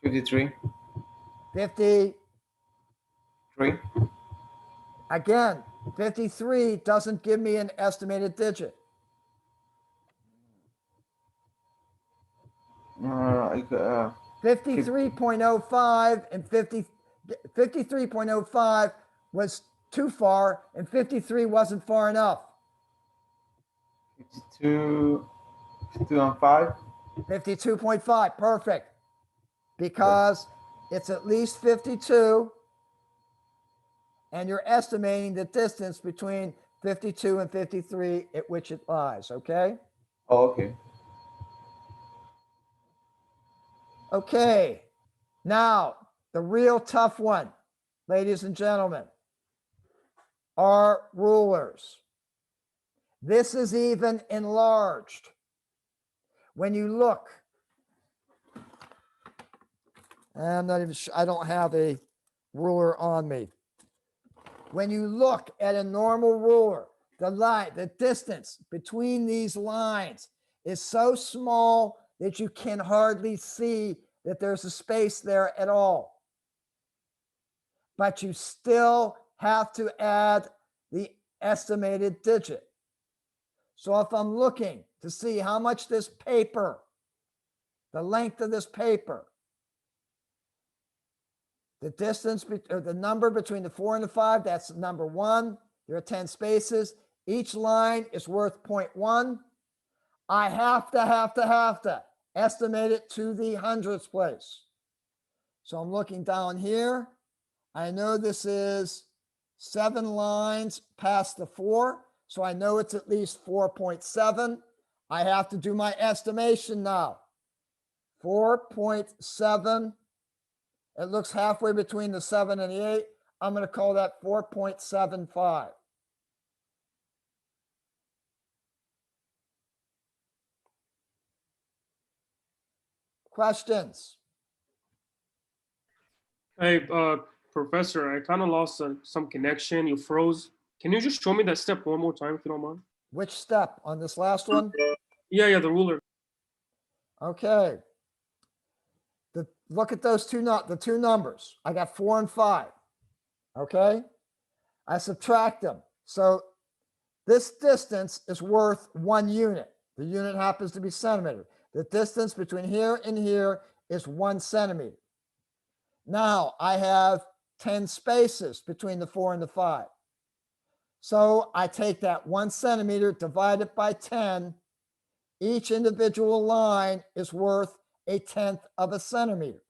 53. 50. 3. Again, 53 doesn't give me an estimated digit. Like, 53.05 and 53.05 was too far, and 53 wasn't far enough. 52 and 5. 52.5, perfect. Because it's at least 52, and you're estimating the distance between 52 and 53 at which it lies, okay? Oh, okay. Okay, now the real tough one, ladies and gentlemen, are rulers. This is even enlarged. When you look, I'm not even sure, I don't have a ruler on me. When you look at a normal ruler, the distance between these lines is so small that you can hardly see that there's a space there at all. But you still have to add the estimated digit. So if I'm looking to see how much this paper, the length of this paper, the distance, or the number between the 4 and the 5, that's number 1. There are 10 spaces. Each line is worth 0.1. I have to estimate it to the hundredths place. So I'm looking down here. I know this is 7 lines past the 4. So I know it's at least 4.7. I have to do my estimation now. 4.7. It looks halfway between the 7 and the 8. I'm going to call that 4.75. Questions? Hey, Professor, I kind of lost some connection. You froze. Can you just show me that step one more time, if you don't mind? Which step on this last one? Yeah, the ruler. Okay. Look at those the two numbers. I got 4 and 5. Okay. I subtract them. So this distance is worth 1 unit. The unit happens to be centimeter. The distance between here and here is 1 centimeter. Now I have 10 spaces between the 4 and the 5. So I take that 1 centimeter, divide it by 10. Each individual line is worth 1/10 of a centimeter.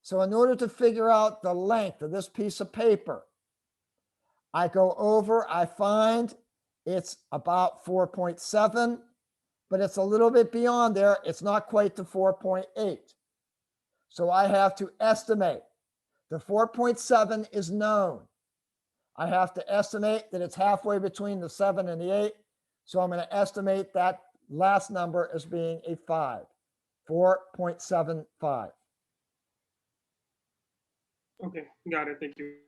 So in order to figure out the length of this piece of paper, I go over, I find it's about 4.7, but it's a little bit beyond there. It's not quite to 4.8. So I have to estimate. The 4.7 is known. I have to estimate that it's halfway between the 7 and the 8. So I'm going to estimate that last number as being a 5, 4.75. Okay, got it. Thank you.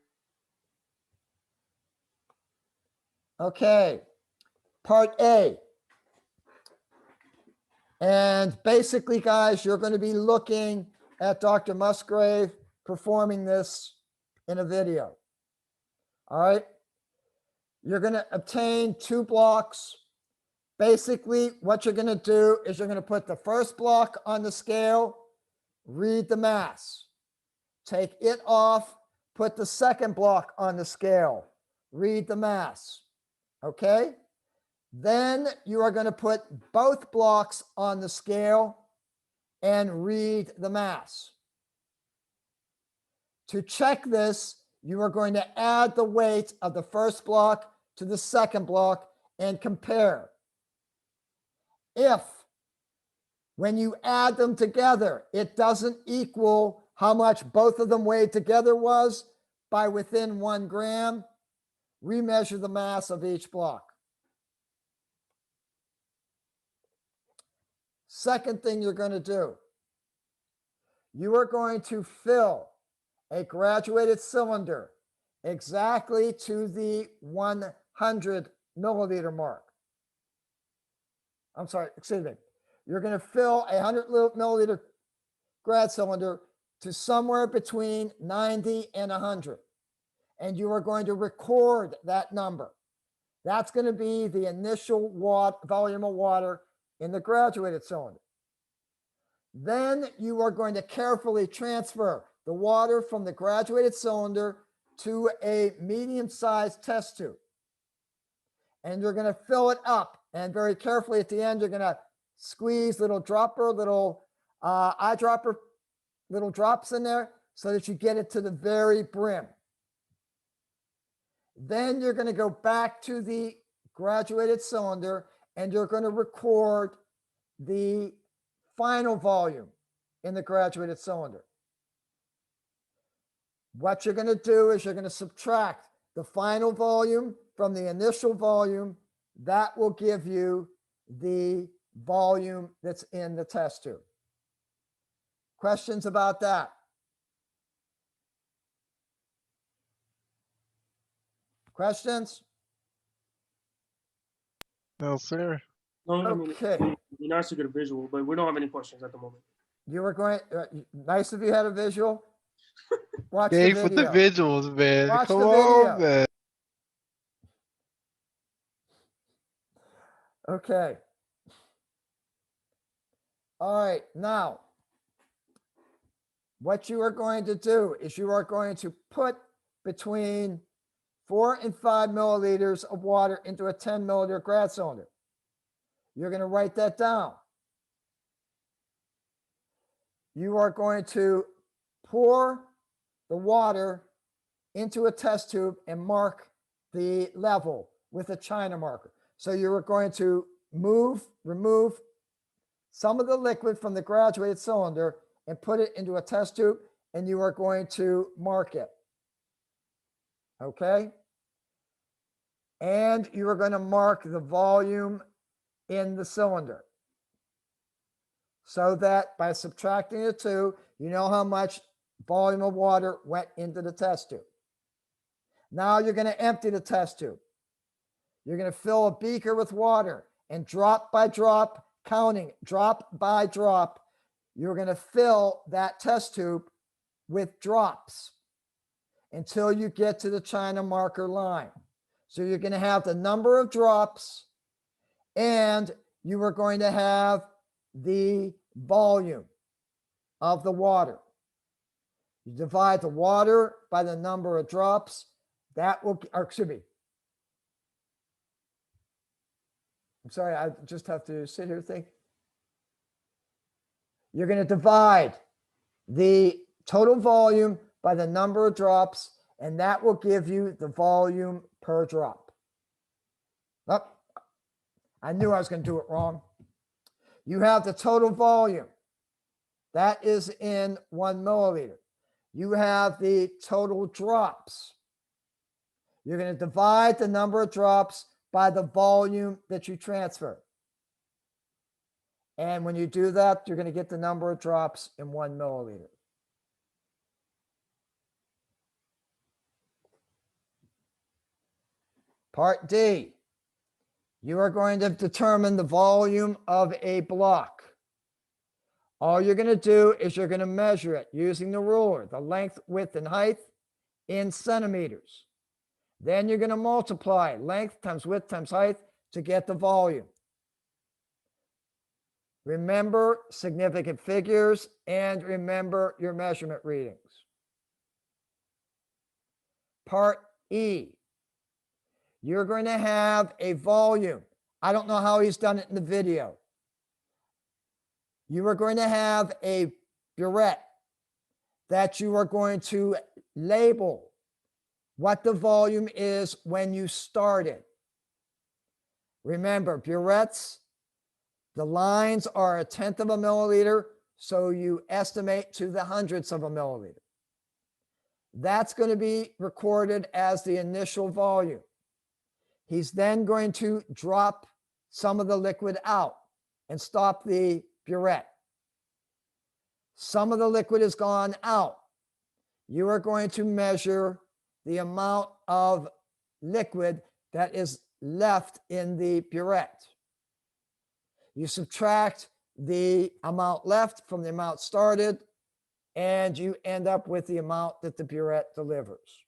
Okay, part A. And basically, guys, you're going to be looking at Dr. Musgrave performing this in a video. All right. You're going to obtain 2 blocks. Basically, what you're going to do is you're going to put the first block on the scale, read the mass. take it off, put the second block on the scale, read the mass. Okay? Then you are going to put both blocks on the scale and read the mass. To check this, you are going to add the weight of the first block to the second block and compare. If, when you add them together, it doesn't equal how much both of them weighed together was by within 1 gram, remeasure the mass of each block. Second thing you're going to do, you are going to fill a graduated cylinder exactly to the 100 milliliter mark. I'm sorry, excuse me. You're going to fill a 100 milliliter grad cylinder to somewhere between 90 and 100. And you are going to record that number. That's going to be the initial volume of water in the graduated cylinder. Then you are going to carefully transfer the water from the graduated cylinder to a medium-sized test tube. And you're going to fill it up. And very carefully at the end, you're going to squeeze little eyedropper, little drops in there so that you get it to the very brim. Then you're going to go back to the graduated cylinder and you're going to record the final volume in the graduated cylinder. What you're going to do is you're going to subtract the final volume from the initial volume. That will give you the volume that's in the test tube. Questions about that? Questions? No, sir. No, I mean, Okay. it'd be nice to get a visual, but we don't have any questions at the moment. You were going, nice if you had a visual. Watch Yay the for the video. visuals, man. Watch Come the on, video. man. Okay. All right, now, what you are going to do is you are going to put between 4 and 5 milliliters of water into a 10 milliliter grad cylinder. You're going to write that down. You are going to pour the water into a test tube and mark the level with a China marker. So you are going to remove some of the liquid from the graduated cylinder and put it into a test tube, and you are going to mark it. Okay? And you are going to mark the volume in the cylinder so that by subtracting the two, you know how much volume of water went into the test tube. Now you're going to empty the test tube. You're going to fill a beaker with water and drop by drop, counting drop by drop, you're going to fill that test tube with drops until you get to the China marker line. So you're going to have the number of drops and you are going to have the volume of the water. You divide the water by the number of drops. That will, or excuse me. I'm sorry, I just have to sit here and think. You're going to divide the total volume by the number of drops, and that will give you the volume per drop. Oh, I knew I was going to do it wrong. You have the total volume. That is in 1 milliliter. You have the total drops. You're going to divide the number of drops by the volume that you transfer. And when you do that, you're going to get the number of drops in 1 milliliter. Part D, you are going to determine the volume of a block. All you're going to do is you're going to measure it using the ruler, the length, width, and height in centimeters. Then you're going to multiply length times width times height to get the volume. Remember significant figures and remember your measurement readings. Part E, you're going to have a volume. I don't know how he's done it in the video. You are going to have a burette that you are going to label what the volume is when you start it. Remember, burettes, the lines are 1/10 of a milliliter, so you estimate to the hundredths of a milliliter. That's going to be recorded as the initial volume. He's then going to drop some of the liquid out and stop the burette. Some of the liquid has gone out. You are going to measure the amount of liquid that is left in the burette. You subtract the amount left from the amount started, and you end up with the amount that the burette delivers.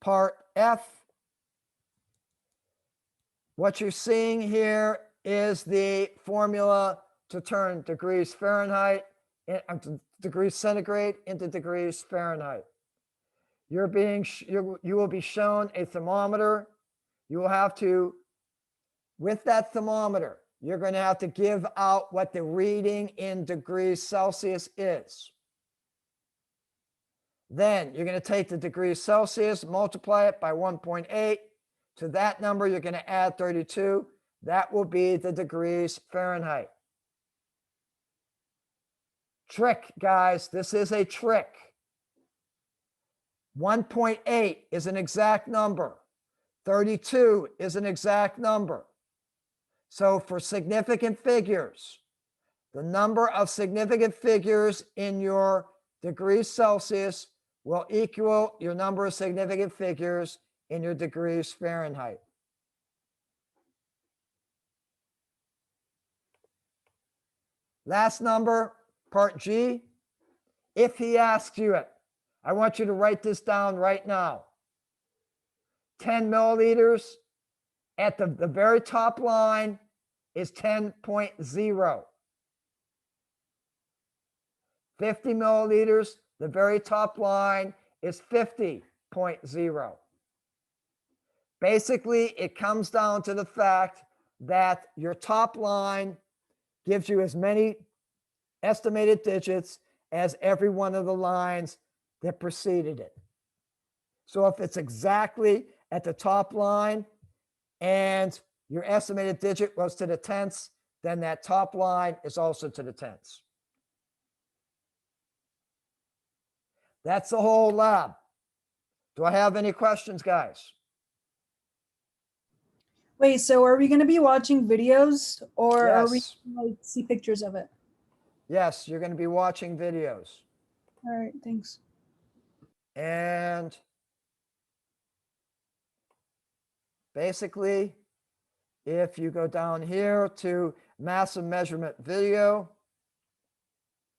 Part F, what you're seeing here is the formula to turn degrees Fahrenheit, degrees centigrade into degrees Fahrenheit. You will be shown a thermometer. You will have to, with that thermometer, you're going to have to give out what the reading in degrees Celsius is. Then you're going to take the degrees Celsius, multiply it by 1.8. To that number, you're going to add 32. That will be the degrees Fahrenheit. Trick, guys. This is a trick. 1.8 is an exact number. 32 is an exact number. So for significant figures, the number of significant figures in your degrees Celsius will equal your number of significant figures in your degrees Fahrenheit. Last number, part G. If he asks you it, I want you to write this down right now. 10 milliliters at the very top line is 10.0. 50 milliliters, the very top line is 50.0. Basically, it comes down to the fact that your top line gives you as many estimated digits as every one of the lines that preceded it. So if it's exactly at the top line and your estimated digit was to the tenths, then that top line is also to the tenths. That's the whole lab. Do I have any questions, guys? Wait, so are we going to be watching videos or are we Yes. gonna, like see pictures of it? Yes, you're going to be watching videos. All right, thanks. And basically, if you go down here to massive measurement video,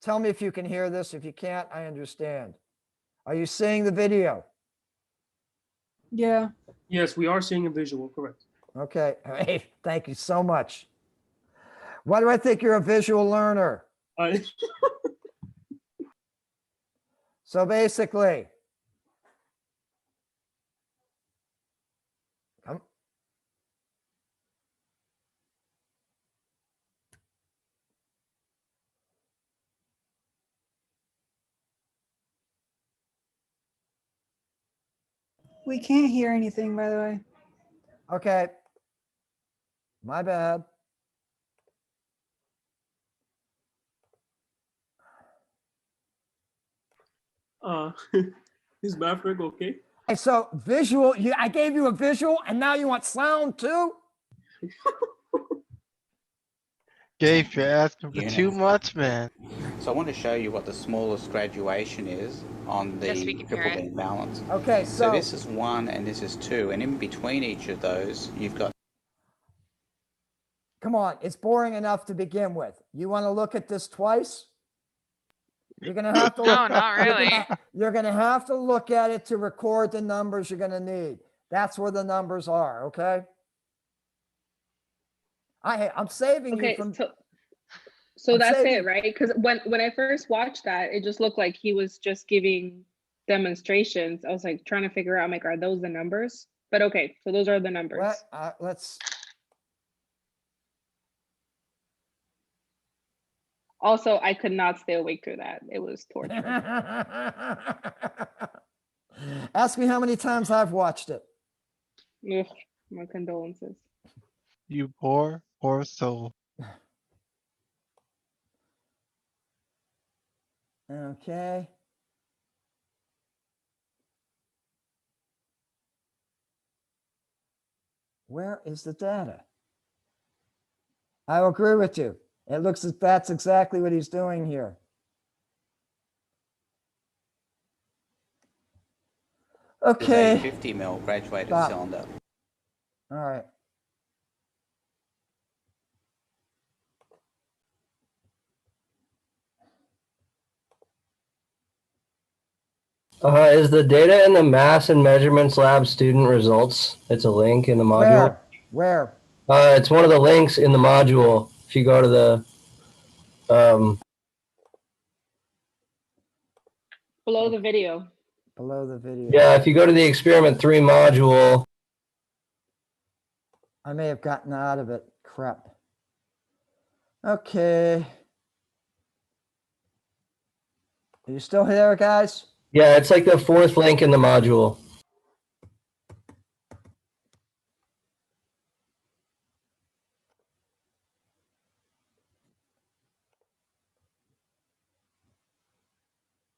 tell me if you can hear this. If you can't, I understand. Are you seeing the video? Yeah. Yes, we are seeing a visual, correct. Okay. Hey, thank you so much. Why do I think you're a visual learner? So basically, We can't hear anything, by the way. okay, my bad. Is Maverick okay? Hey, so visual, I gave you a visual and now you want sound too? Gabe, you're asking for too Units. much, man. So I want to show you what the smallest graduation is on the Yes, we can hear triple it. beam balance. Okay, So so this is 1 and this is 2, and in between each of those, you've got come on, it's boring enough to begin with. You want to look at this twice? You're gonna have to look. No, not really. You're gonna have to look at it to record the numbers you're gonna need. That's where the numbers are, okay? I'm saving you Okay, from. so So I'm that's saving- it, right? Because when I first watched that, it just looked like he was just giving demonstrations. I was like trying to figure out, I'm like, are those the numbers? But okay, so those are the numbers. Let's. Also, I could not stay awake through that. It was torture. Ask me how many times I've watched it. Ugh, my condolences. You poor soul. Okay. Where is the data? I will agree with you. It looks as that's exactly what he's doing here. There's Okay. a 50 mil graduated Stop. cylinder. All right. Is the data in the mass and measurements lab student results? It's a link in the module. Where? It's one of the links in the module. If you go to the Below the video. Below the video. yeah, if you go to the experiment 3 module. I may have gotten out of it. Crap. Okay. Are you still here, guys? Yeah, it's like the 4th link in the module.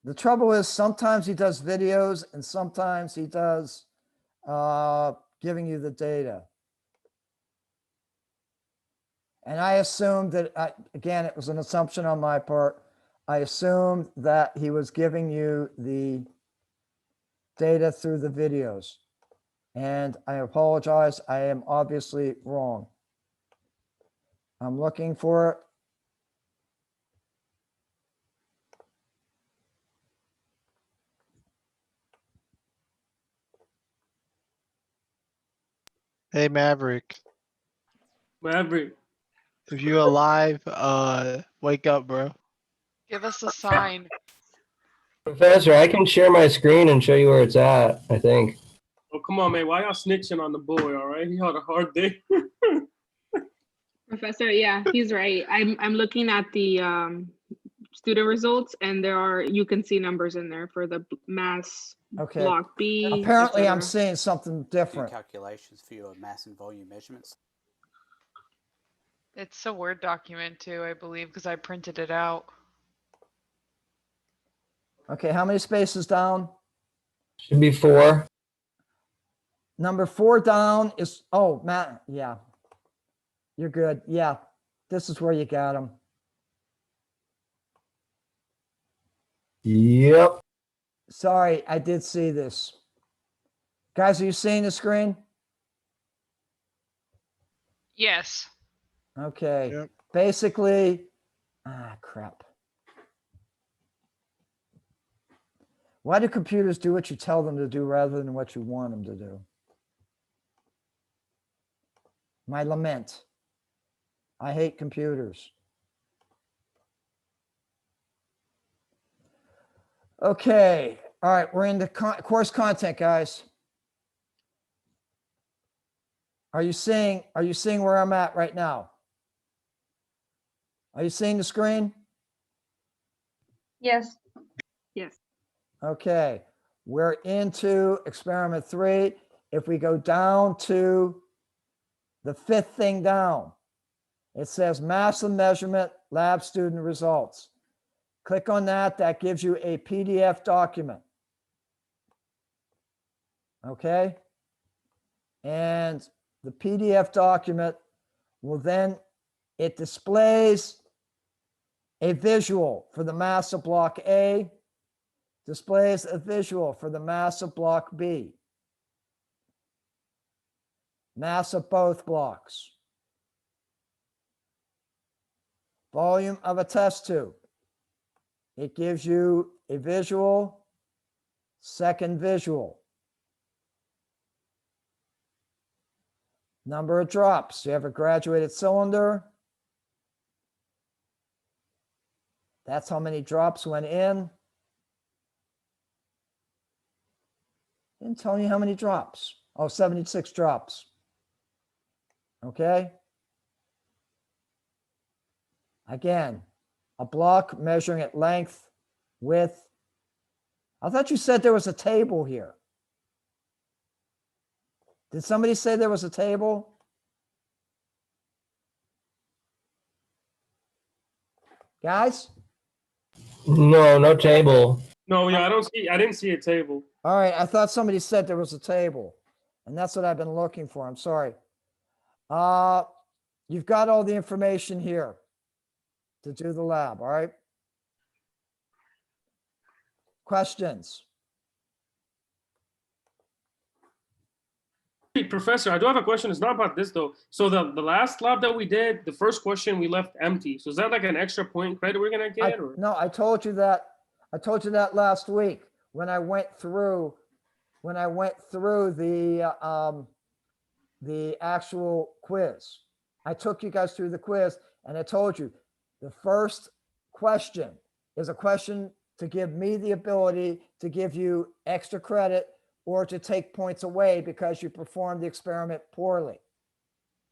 The trouble is sometimes he does videos and sometimes he does giving you the data. And I assumed that, again, it was an assumption on my part. I assumed that he was giving you the data through the videos. And I apologize, I am obviously wrong. I'm looking for it. Hey Maverick, Maverick. if you alive, wake up, bro. Give us a sign. Professor, I can share my screen and show you where it's at, I think. Oh, come on, man. Why y'all snitching on the boy, all right? He had a hard day. Professor, yeah, he's right. I'm looking at the student results, and you can see numbers in there for the mass Okay. block B. Apparently I'm etc. seeing something Do different. calculations for your mass and volume measurements. It's a Word document too, I believe, because I printed it out. Okay, how many spaces down? Should be 4. Number 4 down is, oh, Matt, yeah. You're good. Yeah, this is where you got him. Yep. Sorry, I did see this. Guys, are you seeing the screen? Yes. Okay. Yep. Basically, crap. Why do computers do what you tell them to do rather than what you want them to do? My lament. I hate computers. Okay. All right. We're in the course content, guys. Are you seeing where I'm at right now? Are you seeing the screen? Yes. Yes. Okay. We're into experiment 3. If we go down to the 5th thing down, it says mass and measurement lab student results. Click on that. That gives you a PDF document. Okay. And the PDF document will then, it displays a visual for the mass of block A, displays a visual for the mass of block B, mass of both blocks, volume of a test tube. It gives you a visual, second visual. Number of drops. You have a graduated cylinder. That's how many drops went in. Didn't tell you how many drops. Oh, 76 drops. Okay. Again, a block measuring at length, width. I thought you said there was a table here. Did somebody say there was a table? Guys? No, no table. No, yeah, I didn't see a table. All right, I thought somebody said there was a table, and that's what I've been looking for. I'm sorry. You've got all the information here to do the lab, all right? Questions? Hey, Professor, I do have a question. It's not about this though. So the last lab that we did, the first question we left empty. So is that like an extra point credit we're gonna get? Or? No, I told you that. I told you that last week when I went through the actual quiz. I took you guys through the quiz and I told you the first question is a question to give me the ability to give you extra credit or to take points away because you performed the experiment poorly.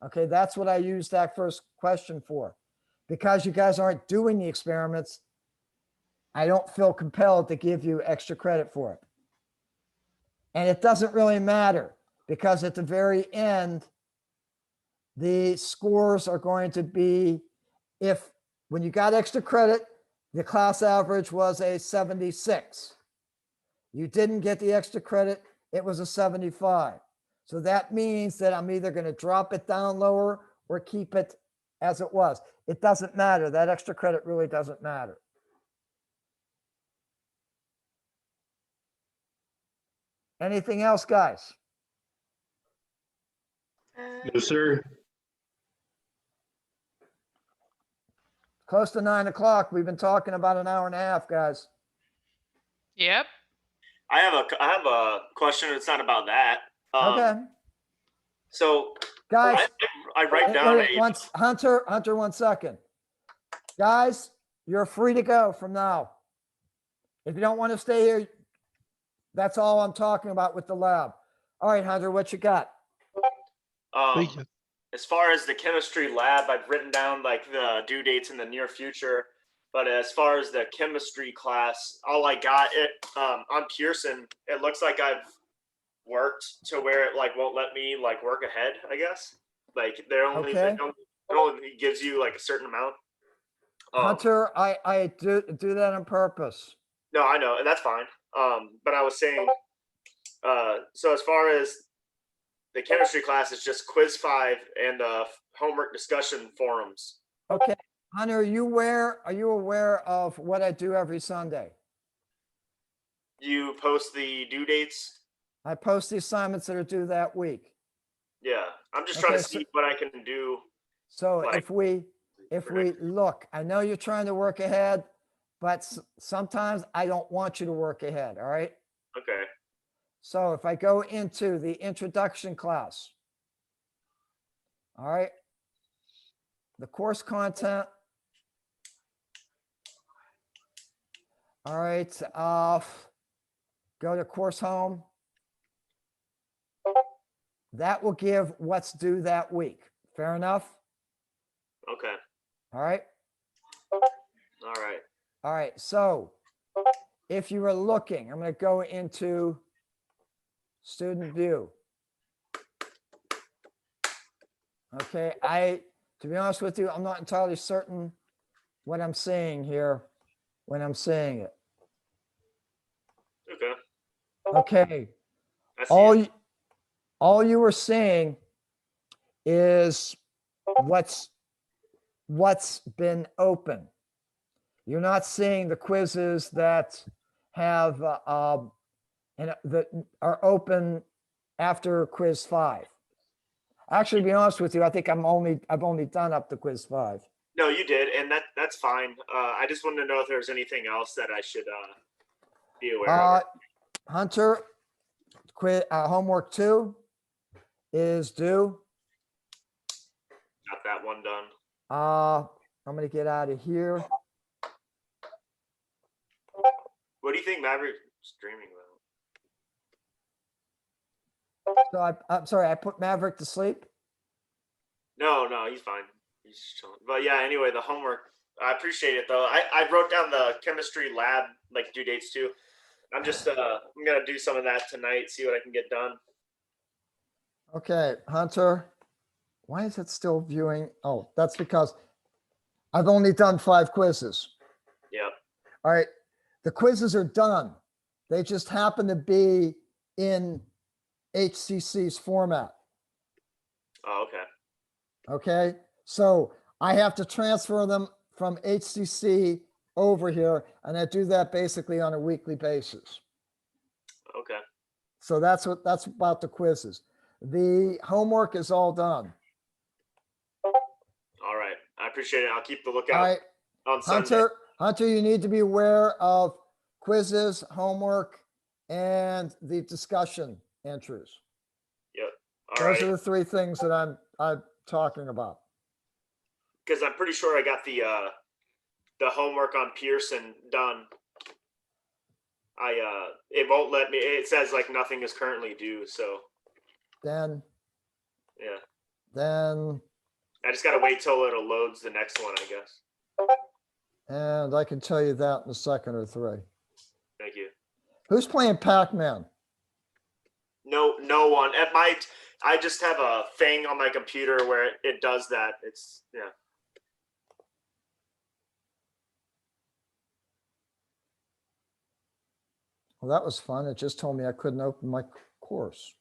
Okay, that's what I used that first question for. Because you guys aren't doing the experiments, I don't feel compelled to give you extra credit for it. And it doesn't really matter because at the very end, the scores are going to be, if when you got extra credit, the class average was a 76. You didn't get the extra credit, it was a 75. So that means that I'm either going to drop it down lower or keep it as it was. It doesn't matter. That extra credit really doesn't matter. Anything else, guys? No, sir. Close to 9 o'clock. We've been talking about an hour and a half, guys. Yep. I have a question. It's not about that. Okay. So, guys, I write down Hunter, 1 second. Guys, you're free to go from now. If you don't want to stay here, that's all I'm talking about with the lab. All right, Hunter, what you got? As far as the chemistry lab, I've written down like the due dates in the near future. But as far as the chemistry class, all I got on Pearson, it looks like I've worked to where it like won't let me like work ahead, I guess. Like it only gives you like a certain amount. Hunter, I do that on purpose. No, I know, and that's fine. But I was saying, so as far as the chemistry class, it's just quiz 5 and homework discussion forums. Okay, Hunter, are you aware of what I do every Sunday? You post the due dates? I post the assignments that are due that week. Yeah, I'm just trying to see what I can do. So if we look, I know you're trying to work ahead, but sometimes I don't want you to work ahead, all right? Okay. So if I go into the introduction class, all right, the course content, all right, go to course home. That will give what's due that week. Fair enough? Okay. All right. All right. All right. So if you were looking, I'm going to go into student view. Okay. To be honest with you, I'm not entirely certain what I'm seeing here when I'm seeing it. Okay. Okay. All you were seeing is what's been open. You're not seeing the quizzes that have that are open after quiz 5. Actually, to be honest with you, I think I've only done up to quiz 5. No, you did, and that's fine. I just wanted to know if there's anything else that I should be aware of. Hunter, homework 2 is due. Got that one done. I'm gonna get out of here. What do you think Maverick's dreaming about? So I'm sorry, I put Maverick to sleep. No, he's fine. He's just chilling. But yeah, anyway, the homework. I appreciate it though. I wrote down the chemistry lab like due dates too. I'm just I'm gonna do some of that tonight, see what I can get done. Okay, Hunter, why is it still viewing? Oh, that's because I've only done 5 quizzes. Yep. All right, the quizzes are done. They just happen to be in HCC's format. Oh, okay. Okay, so I have to transfer them from HCC over here, and I do that basically on a weekly basis. Okay. So that's about the quizzes. The homework is all done. All right. I appreciate it. I'll keep the lookout All right, on Sunday. Hunter, you need to be aware of quizzes, homework, and the discussion entries. Yep. All Those right. are the 3 things that I'm talking about. Because I'm pretty sure I got the homework on Pearson done. It won't let me. It says like nothing is currently due. So Then yeah, I just gotta wait till it loads the next one, I guess. and I can tell you that in a second or 3. Thank you. Who's playing Pac-Man? No one. I just have a thing on my computer where it does that. It's yeah. Well, that was fun. It just told me I couldn't open my course.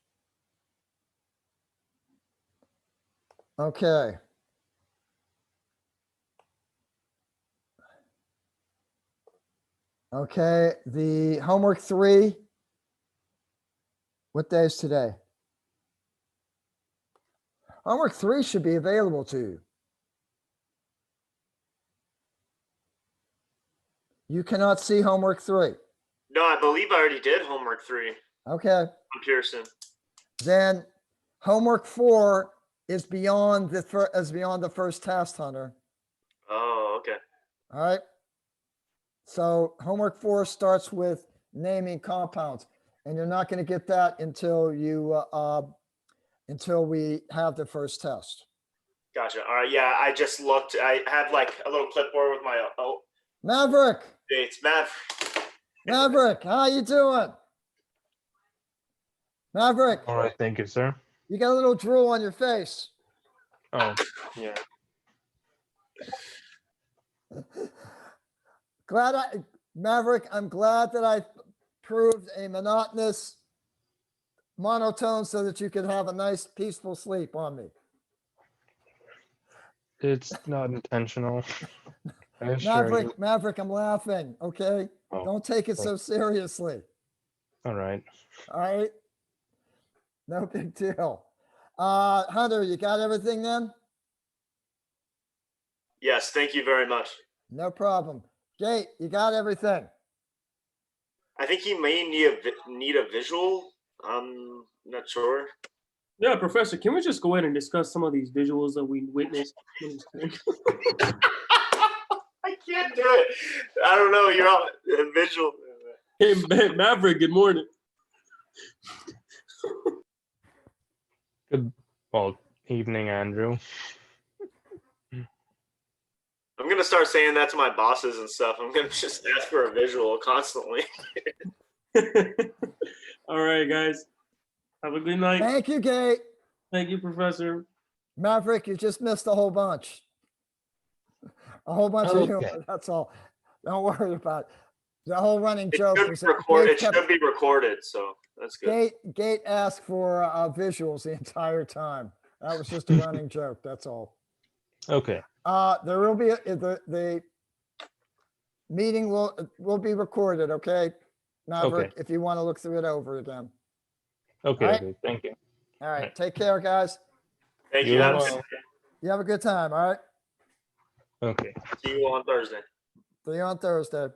Okay. Okay, the homework 3. What day is today? Homework 3 should be available to you. You cannot see homework 3. No, I believe I already did homework 3 Okay, on Pearson. then homework 4 is beyond the first test, Hunter. Oh, okay. All right. So homework 4 starts with naming compounds, and you're not going to get that until we have the first test. Gotcha. All right. Yeah, I just looked. I have like a little clipboard with my Maverick, dates. Maverick, how you doing? Maverick, All right, thank you, sir. you got a little drool on your face. Oh, yeah. Maverick, I'm glad that I proved a monotonous monotone so that you could have a nice peaceful sleep on me. It's not intentional. I assure you. Maverick, I'm laughing, okay? Oh, Don't take it so seriously. all right. All right? No big deal. Hunter, you got everything then? Yes. Thank you very much. No problem. Gate, you got everything? I think he may need a visual. I'm not sure. Yeah, Professor, can we just go ahead and discuss some of these visuals that we witnessed? I can't do it. I don't know. You're on visual. Hey, Maverick, good morning. Good. Well, evening, Andrew. I'm gonna start saying that to my bosses and stuff. I'm gonna just ask for a visual constantly. All right, guys. Have a good night. Thank you, Gate. Thank you, Professor. Maverick, you just missed a whole bunch. A whole bunch of humor, that's all. Don't worry about it. The whole running joke was that It should be recorded, so that's good. Gate asked for visuals the entire time. That was just a running joke, that's all. Okay. There will be, the meeting will be recorded, okay? Maverick, if you want to look through it over again. Okay, All right. okay, thank you. All right, take care, guys. Thank you. You have a good time, all right? Okay. See you on Thursday. See you on Thursday.